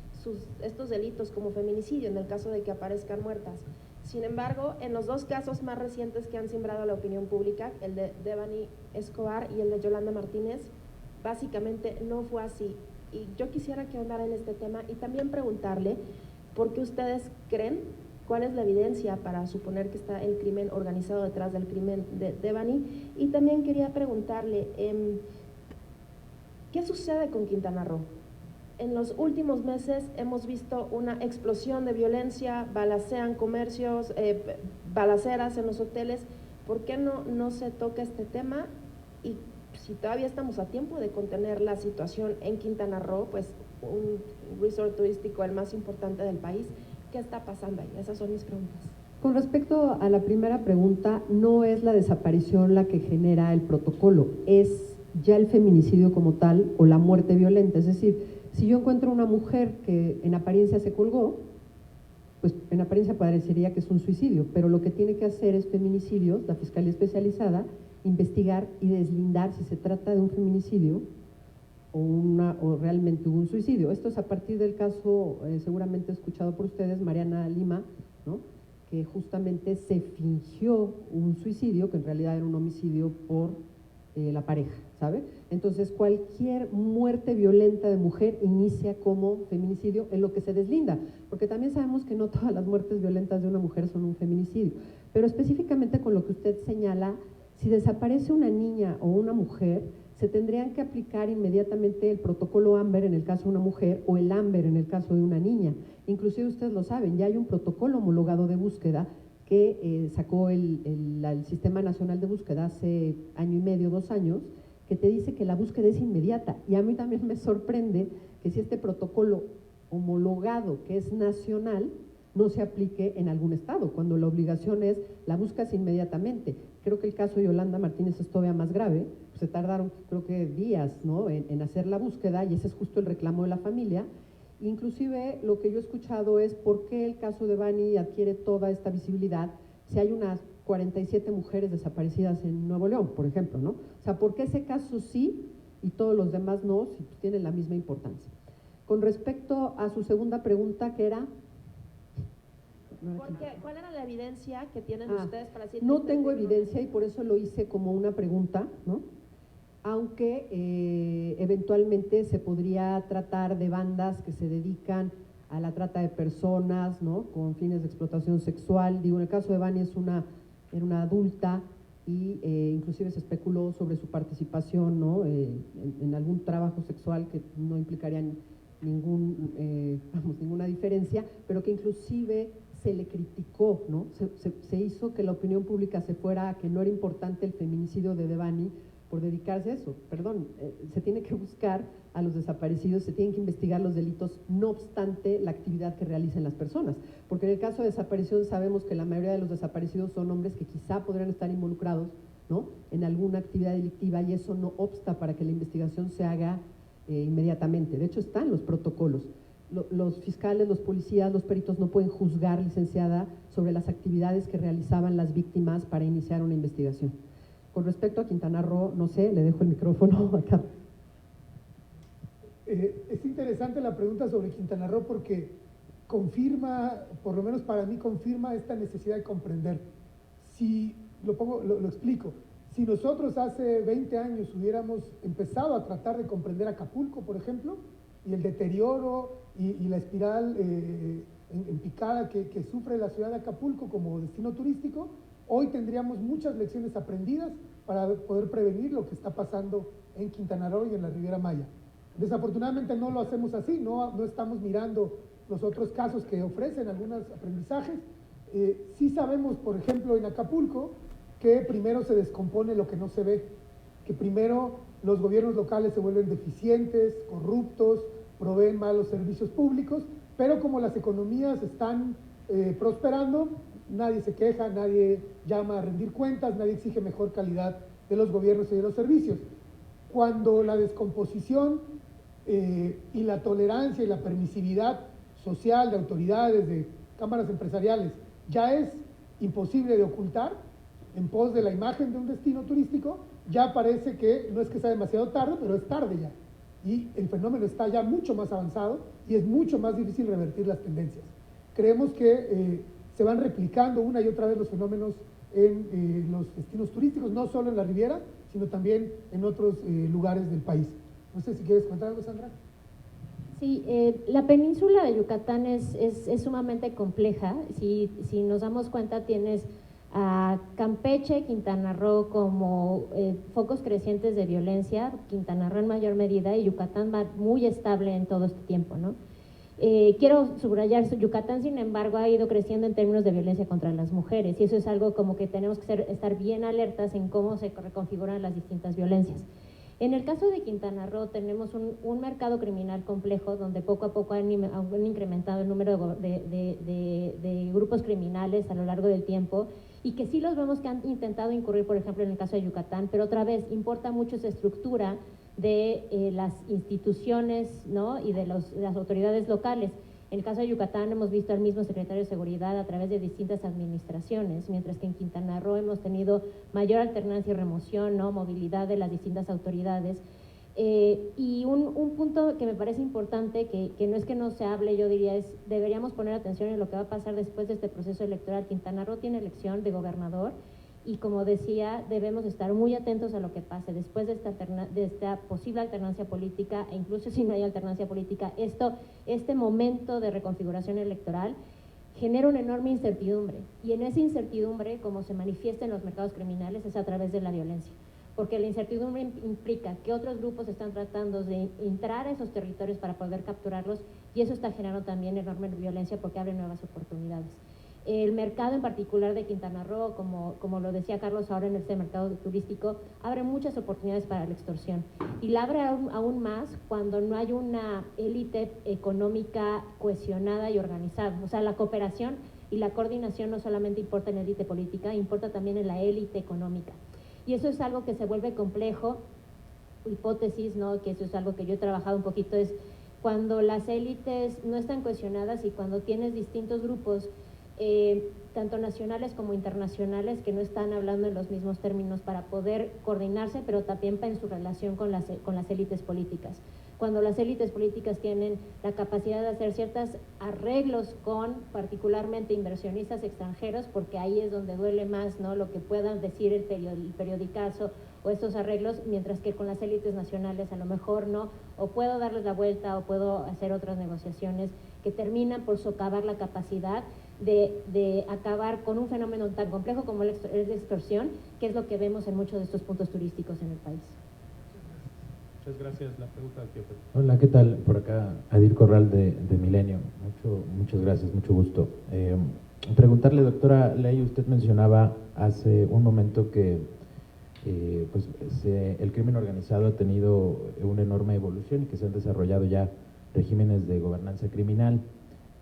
estos delitos como feminicidio en el caso de que aparezcan muertas. Sin embargo, en los 2 casos más recientes que han simbrado la opinión pública, el de Devani Escobar y el de Yolanda Martínez, básicamente no fue así. Y yo quisiera que ahondara en este tema y también preguntarle por qué ustedes creen, cuál es la evidencia para suponer que está el crimen organizado detrás del crimen de Devani. Y también quería preguntarle, ¿qué sucede con Quintana Roo? en los últimos meses hemos visto una explosión de violencia, balacean comercios, balaceras en los hoteles. ¿Por qué no se toca este tema? Y si todavía estamos a tiempo de contener la situación en Quintana Roo, pues un resort turístico el más importante del país, ¿qué está pasando ahí? Esas son mis preguntas. Con respecto a la primera pregunta, no es la desaparición la que genera el protocolo, es ya el feminicidio como tal o la muerte violenta. Es decir, si yo encuentro una mujer que en apariencia se colgó, pues en apariencia parecería que es un suicidio, pero lo que tiene que hacer es feminicidios, la Fiscalía Especializada, investigar y deslindar si se trata de un feminicidio o realmente hubo un suicidio. Esto es a partir del caso, seguramente escuchado por ustedes, Mariana Lima, ¿no?, que justamente se fingió un suicidio, que en realidad era un homicidio por la pareja, ¿sabe? Entonces, cualquier muerte violenta de mujer inicia como feminicidio en lo que se deslinda, porque también sabemos que no todas las muertes violentas de una mujer son un feminicidio, pero específicamente con lo que usted señala, si desaparece una niña o una mujer, se tendrían que aplicar inmediatamente el protocolo Amber en el caso de una mujer o el Amber en el caso de una niña. Inclusive ustedes lo saben, ya hay un protocolo homologado de búsqueda que sacó el Sistema Nacional de Búsqueda hace año y medio, 2 años, que te dice que la búsqueda es inmediata. Y a mí también me sorprende que si este protocolo homologado, que es nacional, no se aplique en algún estado, cuando la obligación es la buscas inmediatamente. Creo que el caso de Yolanda Martínez es todavía más grave, pues se tardaron creo que días, ¿no?, en hacer la búsqueda, y ese es justo el reclamo de la familia. Inclusive lo que yo he escuchado es por qué el caso de Bani adquiere toda esta visibilidad si hay unas 47 mujeres desaparecidas en Nuevo León, por ejemplo, ¿no? O sea, ¿por qué ese caso sí y todos los demás no, si tienen la misma importancia? Con respecto a su segunda pregunta, que era… ¿Cuál era la evidencia que tienen ustedes para decir? No tengo evidencia y por eso lo hice como una pregunta, ¿no? Aunque eventualmente se podría tratar de bandas que se dedican a la trata de personas, ¿no?, con fines de explotación sexual. Digo, en el caso de Bani era una adulta y inclusive se especuló sobre su participación, ¿no?, en algún trabajo sexual que no implicaría ninguna diferencia, pero que inclusive se le criticó, ¿no? Se hizo que la opinión pública se fuera a que no era importante el feminicidio de Devani por dedicarse a eso. Perdón, se tiene que buscar a los desaparecidos, se tienen que investigar los delitos, no obstante la actividad que realicen las personas, porque en el caso de desaparición sabemos que la mayoría de los desaparecidos son hombres que quizá podrían estar involucrados, ¿no?, en alguna actividad delictiva, y eso no obsta para que la investigación se haga inmediatamente. De hecho, están los protocolos. Los fiscales, los policías, los peritos no pueden juzgar, licenciada, sobre las actividades que realizaban las víctimas para iniciar una investigación. Con respecto a Quintana Roo, no sé, le dejo el micrófono acá. Es interesante la pregunta sobre Quintana Roo porque confirma, por lo menos para mí, confirma esta necesidad de comprender. Si lo explico, si nosotros hace 20 años hubiéramos empezado a tratar de comprender Acapulco, por ejemplo, y el deterioro y la espiral en picada que sufre la ciudad de Acapulco como destino turístico, hoy tendríamos muchas lecciones aprendidas para poder prevenir lo que está pasando en Quintana Roo y en la Riviera Maya. Desafortunadamente no lo hacemos así, no estamos mirando los otros casos que ofrecen algunos aprendizajes. Sí sabemos, por ejemplo, en Acapulco, que primero se descompone lo que no se ve, que primero los gobiernos locales se vuelven deficientes, corruptos, proveen malos servicios públicos, pero como las economías están prosperando, nadie se queja, nadie llama a rendir cuentas, nadie exige mejor calidad de los gobiernos y de los servicios. Cuando la descomposición y la tolerancia y la permisividad social de autoridades, de cámaras empresariales, ya es imposible de ocultar en pos de la imagen de un destino turístico, ya parece que no es que sea demasiado tarde, pero es tarde ya. Y el fenómeno está ya mucho más avanzado y es mucho más difícil revertir las tendencias. Creemos que se van replicando una y otra vez los fenómenos en los destinos turísticos, no solo en la Riviera, sino también en otros lugares del país. No sé si quieres contar algo, Sandra. Sí, la península de Yucatán es sumamente compleja. Si nos damos cuenta, tienes a Campeche, Quintana Roo como focos crecientes de violencia, Quintana Roo en mayor medida y Yucatán muy estable en todo este tiempo, ¿no? Quiero subrayar, Yucatán sin embargo ha ido creciendo en términos de violencia contra las mujeres y eso es algo como que tenemos que estar bien alertas en cómo se reconfiguran las distintas violencias. En el caso de Quintana Roo tenemos un mercado criminal complejo donde poco a poco han incrementado el número de grupos criminales a lo largo del tiempo y que sí los vemos que han intentado incurrir, por ejemplo, en el caso de Yucatán, pero otra vez importa mucho esa estructura de las instituciones, ¿no? Y de las autoridades locales. En el caso de Yucatán hemos visto al mismo secretario de Seguridad a través de distintas administraciones, mientras que en Quintana Roo hemos tenido mayor alternancia y remoción, ¿no? Movilidad de las distintas autoridades. Y un punto que me parece importante, que no es que no se hable, yo diría, es deberíamos poner atención en lo que va a pasar después de este proceso electoral. Quintana Roo tiene elección de gobernador y, como decía, debemos estar muy atentos a lo que pase después de esta posible alternancia política, e incluso si no hay alternancia política, este momento de reconfiguración electoral genera una enorme incertidumbre, y en esa incertidumbre, como se manifiesta en los mercados criminales, es a través de la violencia, porque la incertidumbre implica que otros grupos están tratando de entrar a esos territorios para poder capturarlos, y eso está generando también enorme violencia porque abre nuevas oportunidades. El mercado en particular de Quintana Roo, como lo decía Carlos ahora en este mercado turístico, abre muchas oportunidades para la extorsión, y la abre aún más cuando no hay una élite económica cohesionada y organizada. O sea, la cooperación y la coordinación no solamente importa en la élite política, importa también en la élite económica. Y eso es algo que se vuelve complejo. Hipótesis, ¿no? Que eso es algo que yo he trabajado un poquito, es cuando las élites no están cohesionadas y cuando tienes distintos grupos, tanto nacionales como internacionales, que no están hablando en los mismos términos para poder coordinarse, pero también en su relación con las élites políticas. Cuando las élites políticas tienen la capacidad de hacer ciertos arreglos con particularmente inversionistas extranjeros, porque ahí es donde duele más, ¿no? Lo que puedan decir el periodicazo o estos arreglos, mientras que con las élites nacionales a lo mejor no, o puedo darles la vuelta o puedo hacer otras negociaciones que terminan por socavar la capacidad de acabar con un fenómeno tan complejo como es la extorsión, que es lo que vemos en muchos de estos puntos turísticos en el país. Muchas gracias. La pregunta de Teófilo. Hola, ¿qué tal? Por acá, Adir Corral de Milenio. Muchas gracias, mucho gusto. Preguntarle, doctora Ley, usted mencionaba hace un momento que el crimen organizado ha tenido una enorme evolución y que se han desarrollado ya regímenes de gobernanza criminal,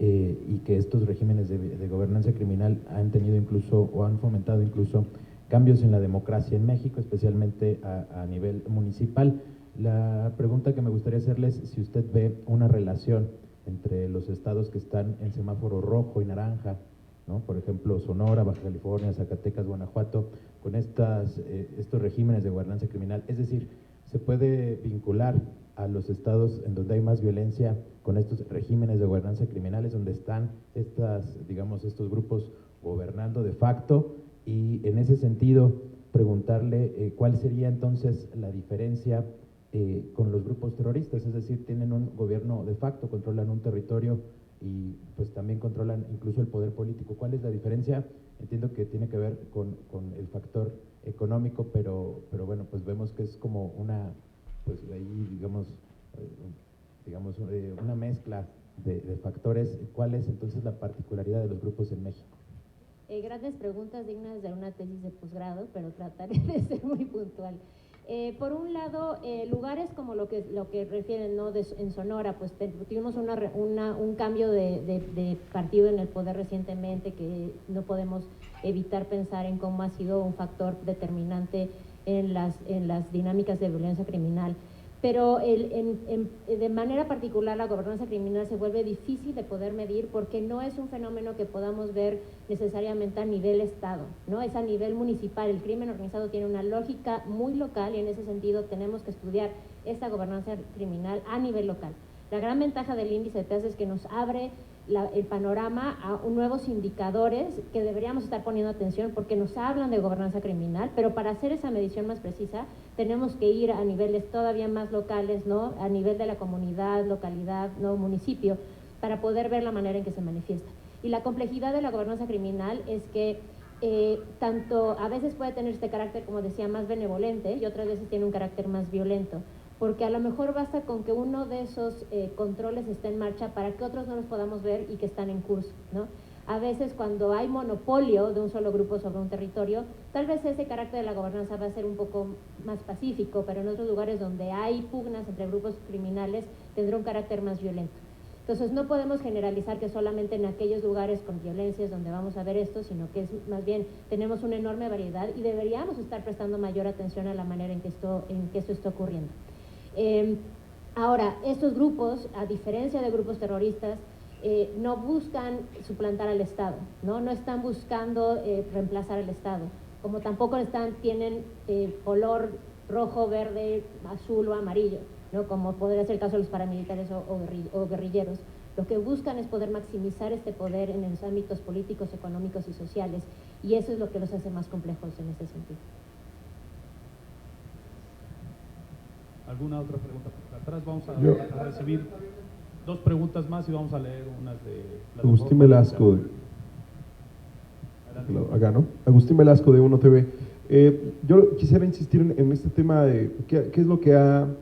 y que estos regímenes de gobernanza criminal han tenido incluso, o han fomentado incluso, cambios en la democracia en México, especialmente a nivel municipal. La pregunta que me gustaría hacerle es si usted ve una relación entre los estados que están en semáforo rojo y naranja, ¿no? Por ejemplo, Sonora, Baja California, Zacatecas, Guanajuato, con estos regímenes de gobernanza criminal. Es decir, ¿se puede vincular a los estados en donde hay más violencia con estos regímenes de gobernanza criminales, donde están estos grupos gobernando de facto? Y en ese sentido, preguntarle cuál sería entonces la diferencia con los grupos terroristas, es decir, tienen un gobierno de facto, controlan un territorio y pues también controlan incluso el poder político. ¿Cuál es la diferencia? Entiendo que tiene que ver con el factor económico, pero bueno, pues vemos que es como una, pues ahí una mezcla de factores. ¿Cuál es entonces la particularidad de los grupos en México? Grandes preguntas dignas de una tesis de posgrado, pero trataré de ser muy puntual. Por un lado, lugares como lo que refieren, ¿no? En Sonora, pues tuvimos un cambio de partido en el poder recientemente, que no podemos evitar pensar en cómo ha sido un factor determinante en las dinámicas de violencia criminal. Pero de manera particular la gobernanza criminal se vuelve difícil de poder medir porque no es un fenómeno que podamos ver necesariamente a nivel estado, ¿no? Es a nivel municipal. El crimen organizado tiene una lógica muy local y en ese sentido tenemos que estudiar esta gobernanza criminal a nivel local. La gran ventaja del índice de TAS es que nos abre el panorama a nuevos indicadores que deberíamos estar poniendo atención porque nos hablan de gobernanza criminal, pero para hacer esa medición más precisa tenemos que ir a niveles todavía más locales, ¿no? A nivel de la comunidad, localidad, ¿no? Municipio, para poder ver la manera en que se manifiesta. Y la complejidad de la gobernanza criminal es que tanto a veces puede tener este carácter, como decía, más benevolente y otras veces tiene un carácter más violento, porque a lo mejor basta con que uno de esos controles esté en marcha para que otros no los podamos ver y que están en curso, ¿no? A veces cuando hay monopolio de un solo grupo sobre un territorio, tal vez ese carácter de la gobernanza va a ser un poco más pacífico, pero en otros lugares donde hay pugnas entre grupos criminales tendrá un carácter más violento. Entonces no podemos generalizar que solamente en aquellos lugares con violencia es donde vamos a ver esto, sino que es más bien tenemos una enorme variedad y deberíamos estar prestando mayor atención a la manera en que esto está ocurriendo. Ahora, estos grupos, a diferencia de grupos terroristas, no buscan suplantar al Estado, no están buscando reemplazar al Estado, como tampoco tienen color rojo, verde, azul o amarillo, ¿no? Como podría ser el caso de los paramilitares o guerrilleros. Lo que buscan es poder maximizar este poder en los ámbitos políticos, económicos y sociales, y eso es lo que los hace más complejos en ese sentido. ¿Alguna otra pregunta por atrás? Vamos a recibir 2 preguntas más y vamos a leer unas de... Agustín Velasco. Acá, ¿no? Agustín Velasco de 1TV. Yo quisiera insistir en este tema de qué es lo que han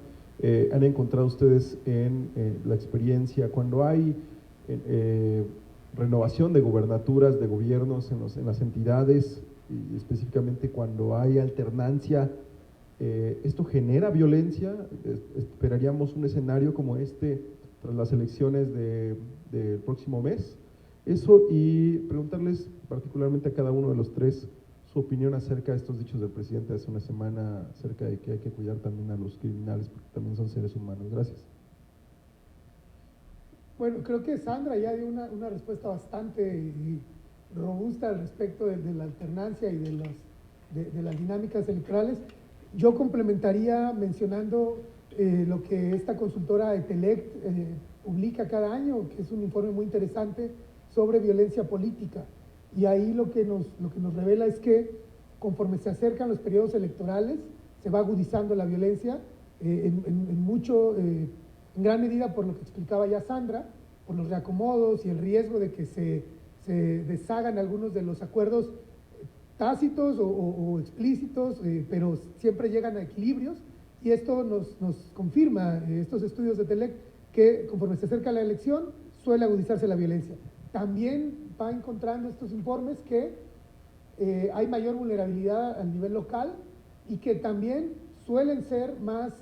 encontrado ustedes en la experiencia cuando hay renovación de gubernaturas, de gobiernos en las entidades, y específicamente cuando hay alternancia. ¿Esto genera violencia? ¿Esperaríamos un escenario como este tras las elecciones del próximo mes? Eso, y preguntarles particularmente a cada uno de los 3 su opinión acerca de estos dichos del presidente hace una semana, acerca de que hay que cuidar también a los criminales porque también son seres humanos. Gracias. Bueno, creo que Sandra ya dio una respuesta bastante robusta al respecto de la alternancia y de las dinámicas electorales. Yo complementaría mencionando lo que esta consultora Etelect publica cada año, que es un informe muy interesante sobre violencia política. Y ahí lo que nos revela es que conforme se acercan los periodos electorales, se va agudizando la violencia, en gran medida por lo que explicaba ya Sandra, por los reacomodos y el riesgo de que se deshagan algunos de los acuerdos tácitos o explícitos, pero siempre llegan a equilibrios, y esto nos confirma estos estudios de Telec que conforme se acerca la elección suele agudizarse la violencia. También va encontrando estos informes que hay mayor vulnerabilidad a nivel local y que también suelen ser más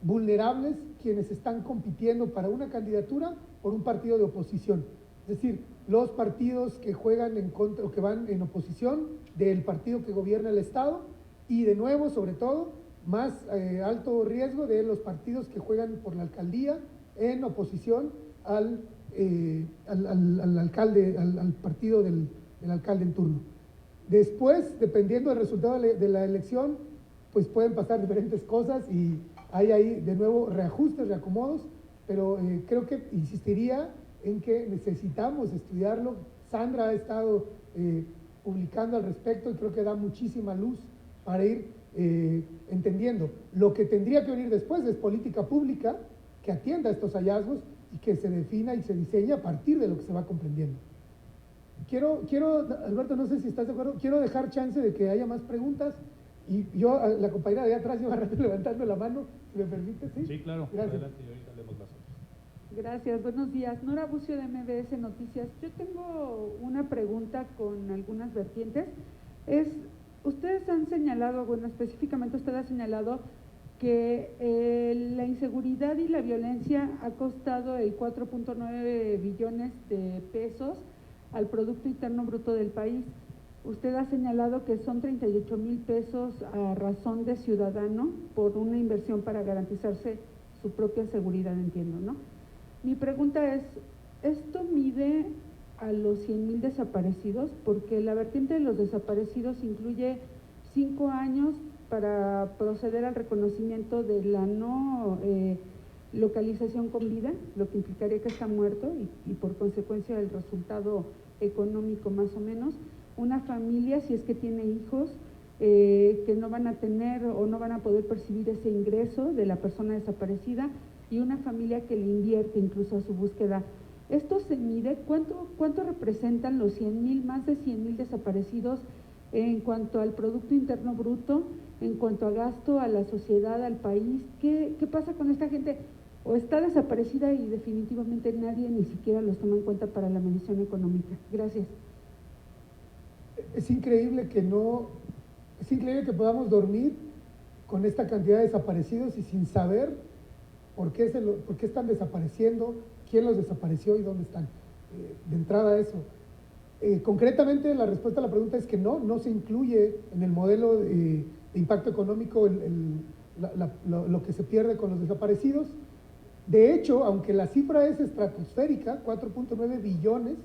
vulnerables quienes están compitiendo para una candidatura por un partido de oposición. Es decir, los partidos que juegan en contra o que van en oposición del partido que gobierna el Estado, y de nuevo, sobre todo, más alto riesgo de los partidos que juegan por la alcaldía en oposición al alcalde, al partido del alcalde en turno. Después, dependiendo del resultado de la elección, pues pueden pasar diferentes cosas y hay ahí de nuevo reajustes, reacomodos, pero creo que insistiría en que necesitamos estudiarlo. Sandra ha estado publicando al respecto y creo que da muchísima luz para ir entendiendo. Lo que tendría que venir después es política pública que atienda estos hallazgos y que se defina y se diseña a partir de lo que se va comprendiendo. Quiero, Alberto, no sé si estás de acuerdo, quiero dejar chance de que haya más preguntas, y yo, la compañera de atrás lleva rato levantando la mano, si me permite, ¿sí? Sí, claro. Gracias. Adelante, y ahorita leemos las otras. Gracias, buenos días. Nora Bucio de MBS Noticias. Yo tengo una pregunta con algunas vertientes. Ustedes han señalado, bueno, específicamente usted ha señalado que la inseguridad y la violencia ha costado el 4.9 billones de pesos al Producto Interno Bruto del país. Usted ha señalado que son 38,000 pesos a razón de ciudadano por una inversión para garantizarse su propia seguridad, entiendo, ¿no? Mi pregunta es, ¿esto mide a los 100,000 desaparecidos? Porque la vertiente de los desaparecidos incluye 5 años para proceder al reconocimiento de la no localización con vida, lo que implicaría que está muerto y por consecuencia el resultado económico más o menos. Una familia, si es que tiene hijos, que no van a tener o no van a poder percibir ese ingreso de la persona desaparecida, y una familia que le invierte incluso a su búsqueda. ¿Esto se mide? ¿Cuánto representan los 100,000, más de 100,000 desaparecidos en cuanto al Producto Interno Bruto, en cuanto a gasto a la sociedad, al país? ¿Qué pasa con esta gente? ¿O está desaparecida y definitivamente nadie ni siquiera los toma en cuenta para la medición económica? Gracias. Es increíble que podamos dormir con esta cantidad de desaparecidos y sin saber por qué están desapareciendo, quién los desapareció y dónde están. De entrada eso. Concretamente la respuesta a la pregunta es que no se incluye en el modelo de impacto económico lo que se pierde con los desaparecidos. De hecho, aunque la cifra es estratosférica, 4.9 billones,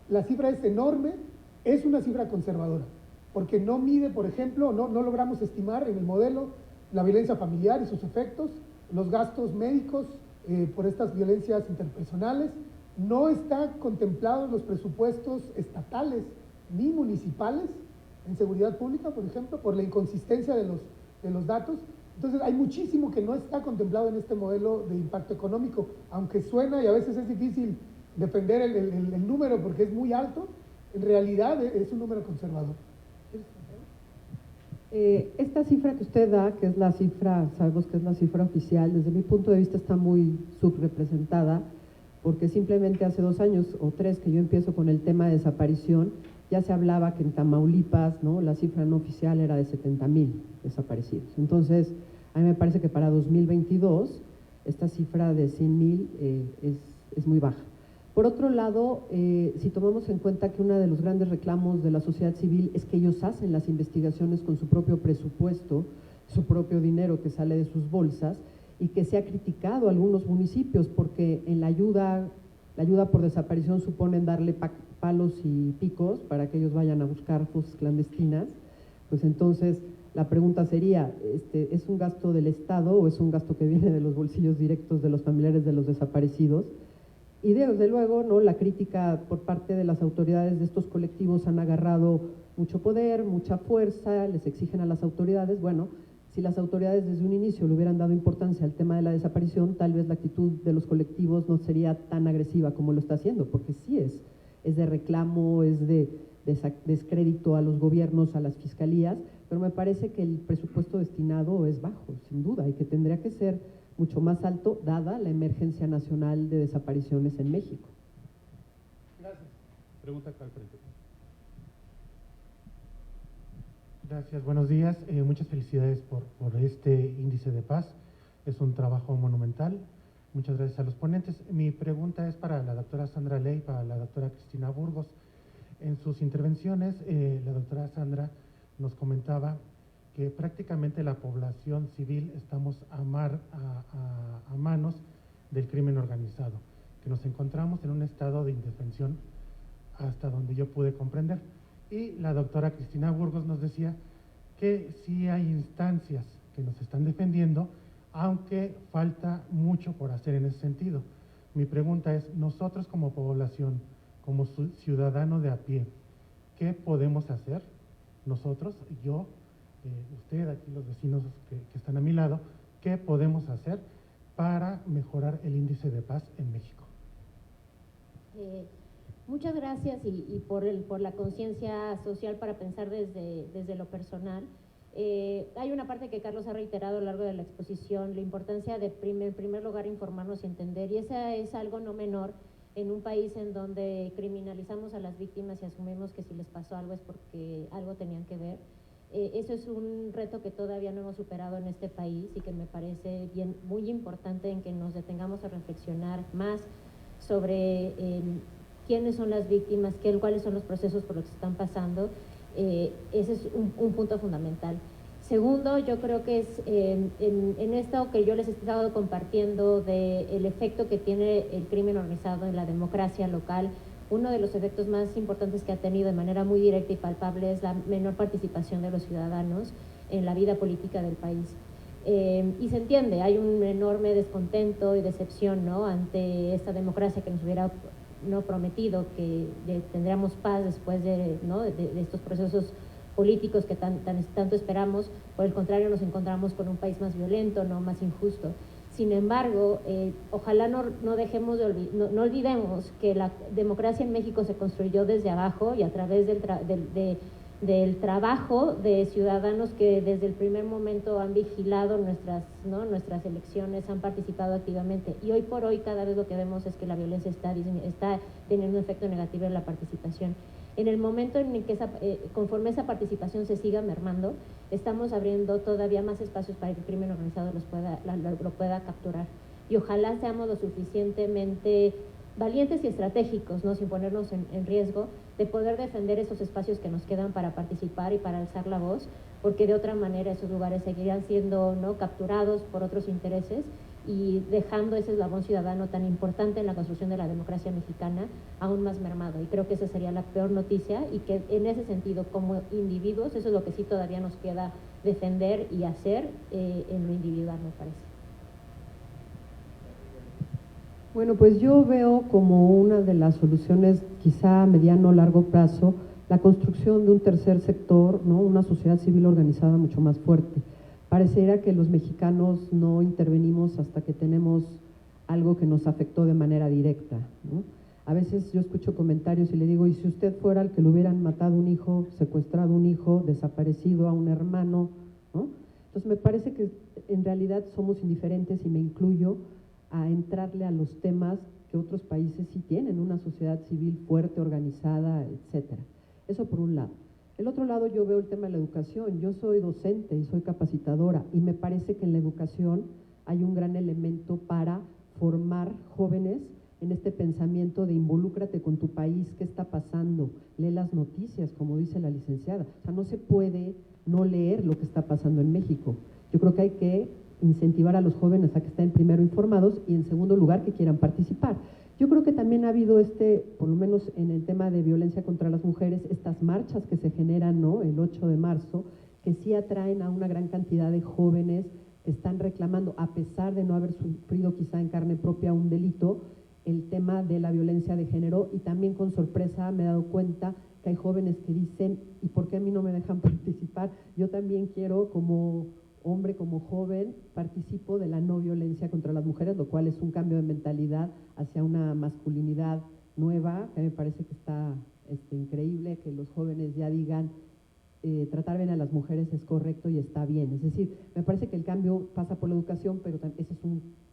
la cifra es enorme, es una cifra conservadora, porque no mide, por ejemplo, no logramos estimar en el modelo la violencia familiar y sus efectos, los gastos médicos por estas violencias interpersonales. No está contemplado en los presupuestos estatales ni municipales en seguridad pública, por ejemplo, por la inconsistencia de los datos. Entonces hay muchísimo que no está contemplado en este modelo de impacto económico, aunque suena y a veces es difícil defender el número porque es muy alto, en realidad es un número conservador. Esta cifra que usted da, que es la cifra, sabemos que es la cifra oficial, desde mi punto de vista está muy subrepresentada, porque simplemente hace 2 años o 3 que yo empiezo con el tema de desaparición, ya se hablaba que en Tamaulipas, ¿no?, la cifra no oficial era de 70,000 desaparecidos. Entonces, a mí me parece que para 2022 esta cifra de 100,000 es muy baja. Por otro lado, si tomamos en cuenta que uno de los grandes reclamos de la sociedad civil es que ellos hacen las investigaciones con su propio presupuesto, su propio dinero que sale de sus bolsas, y que se ha criticado a algunos municipios porque en la ayuda por desaparición suponen darle palos y picos para que ellos vayan a buscar fosas clandestinas, pues entonces la pregunta sería, ¿es un gasto del Estado o es un gasto que viene de los bolsillos directos de los familiares de los desaparecidos? Y desde luego, ¿no?, la crítica por parte de las autoridades de estos colectivos han agarrado mucho poder, mucha fuerza, les exigen a las autoridades. Bueno, si las autoridades desde un inicio le hubieran dado importancia al tema de la desaparición, tal vez la actitud de los colectivos no sería tan agresiva como lo está haciendo, porque sí es de reclamo, es de descrédito a los gobiernos, a las fiscalías, pero me parece que el presupuesto destinado es bajo, sin duda, y que tendría que ser mucho más alto, dada la emergencia nacional de desapariciones en México. Gracias. Pregunta acá al frente. Gracias, buenos días. Muchas felicidades por este índice de paz. Es un trabajo monumental. Muchas gracias a los ponentes. Mi pregunta es para la doctora Sandra Ley, para la doctora Cristina Burgos. En sus intervenciones, la doctora Sandra nos comentaba que prácticamente la población civil estamos a manos del crimen organizado, que nos encontramos en un estado de indefensión hasta donde yo pude comprender. Y la doctora Cristina Burgos nos decía que sí hay instancias que nos están defendiendo, aunque falta mucho por hacer en ese sentido. Mi pregunta es, nosotros como población, como ciudadano de a pie, ¿qué podemos hacer? Nosotros, yo, usted, aquí los vecinos que están a mi lado, ¿qué podemos hacer para mejorar el índice de paz en México? Muchas gracias y por la conciencia social para pensar desde lo personal. Hay una parte que Carlos ha reiterado a lo largo de la exposición, la importancia de, en primer lugar, informarnos y entender, y esa es algo no menor en un país en donde criminalizamos a las víctimas y asumimos que si les pasó algo es porque algo tenían que ver. Eso es un reto que todavía no hemos superado en este país y que me parece muy importante en que nos detengamos a reflexionar más sobre quiénes son las víctimas, cuáles son los procesos por los que están pasando. Ese es un punto fundamental. Segundo, yo creo que es en esto que yo les he estado compartiendo del efecto que tiene el crimen organizado en la democracia local. Uno de los efectos más importantes que ha tenido de manera muy directa y palpable es la menor participación de los ciudadanos en la vida política del país. Y se entiende, hay un enorme descontento y decepción, ¿no?, ante esta democracia que nos hubiera prometido que tendríamos paz después de estos procesos políticos que tanto esperamos. Por el contrario, nos encontramos con un país más violento, no más injusto. Sin embargo, ojalá no dejemos no olvidemos que la democracia en México se construyó desde abajo y a través del trabajo de ciudadanos que desde el primer momento han vigilado nuestras elecciones, han participado activamente. Y hoy por hoy cada vez lo que vemos es que la violencia está teniendo un efecto negativo en la participación. En el momento en el que conforme esa participación se siga mermando, estamos abriendo todavía más espacios para que el crimen organizado lo pueda capturar. Y ojalá seamos lo suficientemente valientes y estratégicos, ¿no? Sin ponernos en riesgo, de poder defender esos espacios que nos quedan para participar y para alzar la voz, porque de otra manera esos lugares seguirán siendo, ¿no?, capturados por otros intereses y dejando ese eslabón ciudadano tan importante en la construcción de la democracia mexicana aún más mermado. Y creo que esa sería la peor noticia y que en ese sentido, como individuos, eso es lo que sí todavía nos queda defender y hacer en lo individual, me parece. Bueno, pues yo veo como una de las soluciones, quizá a mediano o largo plazo, la construcción de un tercer sector, ¿no?, una sociedad civil organizada mucho más fuerte. Pareciera que los mexicanos no intervenimos hasta que tenemos algo que nos afectó de manera directa, ¿no? A veces yo escucho comentarios y le digo, ¿y si usted fuera el que le hubieran matado un hijo, secuestrado un hijo, desaparecido a un hermano, ¿no? Entonces me parece que en realidad somos indiferentes, y me incluyo, a entrarle a los temas que otros países sí tienen, una sociedad civil fuerte, organizada, etcétera. Eso por un lado. El otro lado, yo veo el tema de la educación. Yo soy docente y soy capacitadora, y me parece que en la educación hay un gran elemento para formar jóvenes en este pensamiento de involúcrate con tu país, qué está pasando, lee las noticias, como dice la licenciada. O sea, no se puede no leer lo que está pasando en México. Yo creo que hay que incentivar a los jóvenes a que estén primero informados y en segundo lugar que quieran participar. Yo creo que también ha habido por lo menos en el tema de violencia contra las mujeres, estas marchas que se generan, ¿no?, el 8 de marzo, que sí atraen a una gran cantidad de jóvenes que están reclamando, a pesar de no haber sufrido quizá en carne propia un delito, el tema de la violencia de género. Y también con sorpresa me he dado cuenta que hay jóvenes que dicen, ¿y por qué a mí no me dejan participar? Yo también quiero, como hombre, como joven, participo de la no violencia contra las mujeres, lo cual es un cambio de mentalidad hacia una masculinidad nueva, que me parece que está increíble, que los jóvenes ya digan, tratar bien a las mujeres es correcto y está bien. Es decir, me parece que el cambio pasa por la educación, pero ese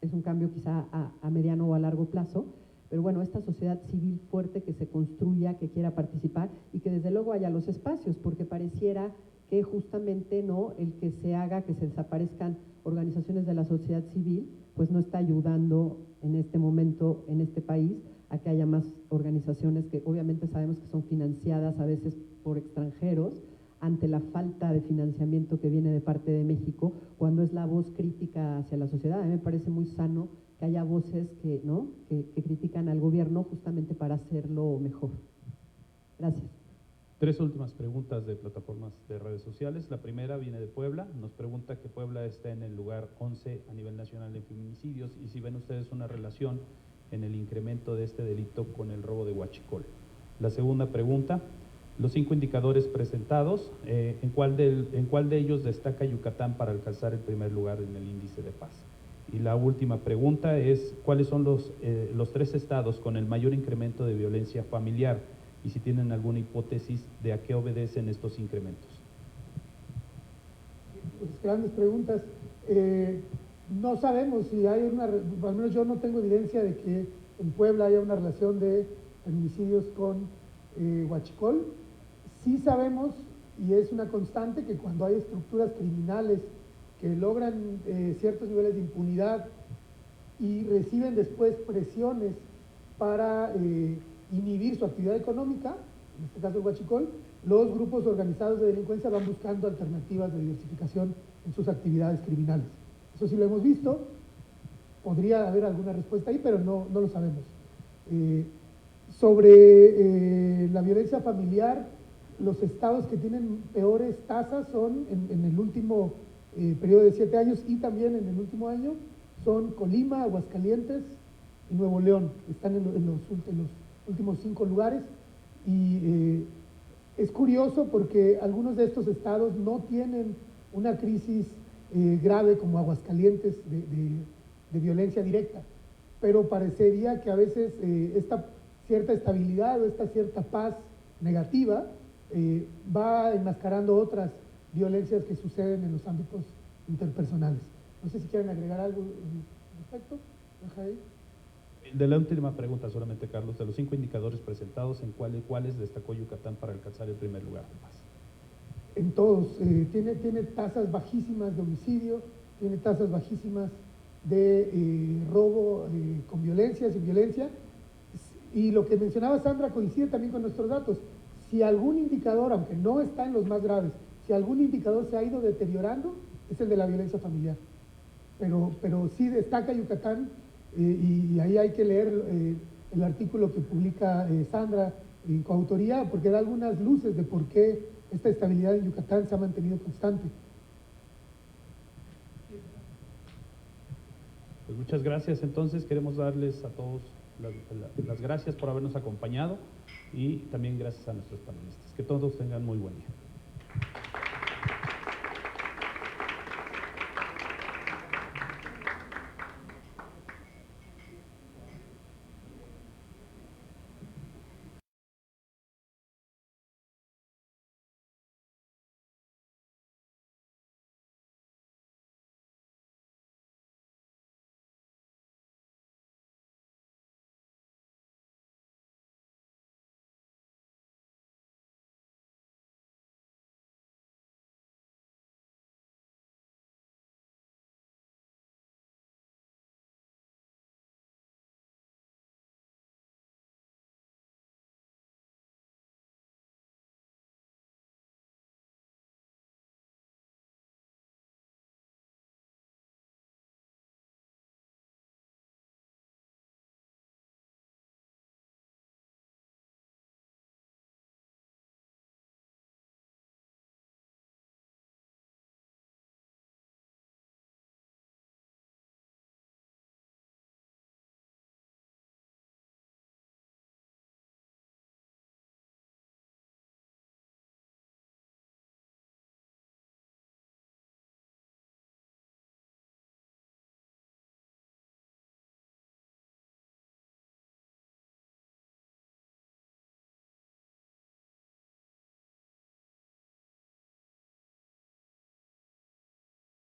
es un cambio quizá a mediano o a largo plazo. Pero bueno, esta sociedad civil fuerte que se construya, que quiera participar y que desde luego haya los espacios, porque pareciera que justamente no el que se haga, que se desaparezcan organizaciones de la sociedad civil, pues no está ayudando en este momento en este país a que haya más organizaciones que obviamente sabemos que son financiadas a veces por extranjeros, ante la falta de financiamiento que viene de parte de México, cuando es la voz crítica hacia la sociedad. A mí me parece muy sano que haya voces que critican al gobierno justamente para hacerlo mejor. Gracias. 3 últimas preguntas de plataformas de redes sociales. La primera viene de Puebla. Nos pregunta que Puebla está en el lugar 11 a nivel nacional en feminicidios y si ven ustedes una relación en el incremento de este delito con el robo de huachicol. La segunda pregunta, los 5 indicadores presentados, ¿en cuál de ellos destaca Yucatán para alcanzar el primer lugar en el índice de paz? Y la última pregunta es, ¿cuáles son los 3 estados con el mayor incremento de violencia familiar? Y si tienen alguna hipótesis de a qué obedecen estos incrementos. Pues grandes preguntas. No sabemos si hay al menos yo no tengo evidencia de que en Puebla haya una relación de feminicidios con huachicol. Sí sabemos, y es una constante, que cuando hay estructuras criminales que logran ciertos niveles de impunidad y reciben después presiones para inhibir su actividad económica, en este caso el huachicol, los grupos organizados de delincuencia van buscando alternativas de diversificación en sus actividades criminales. Eso sí lo hemos visto, podría haber alguna respuesta ahí, pero no lo sabemos. Sobre la violencia familiar, los estados que tienen peores tasas son, en el último periodo de 7 años y también en el último año, son Colima, Aguascalientes y Nuevo León. Están en los últimos 5 lugares y es curioso porque algunos de estos estados no tienen una crisis grave como Aguascalientes de violencia directa, pero parecería que a veces esta cierta estabilidad o esta cierta paz negativa va enmascarando otras violencias que suceden en los ámbitos interpersonales. No sé si quieren agregar algo al respecto. De la última pregunta solamente, Carlos, de los 5 indicadores presentados, ¿en cuáles destacó Yucatán para alcanzar el primer lugar de paz? En todos, tiene tasas bajísimas de homicidio, tiene tasas bajísimas de robo con violencia, sin violencia, y lo que mencionaba Sandra coincide también con nuestros datos. Si algún indicador, aunque no está en los más graves, si algún indicador se ha ido deteriorando, es el de la violencia familiar. Pero sí destaca Yucatán, y ahí hay que leer el artículo que publica Sandra en coautoría, porque da algunas luces de por qué esta estabilidad en Yucatán se ha mantenido constante. Pues muchas gracias. Entonces queremos darles a todos las gracias por habernos acompañado y también gracias a nuestros panelistas. Que todos tengan muy buen día.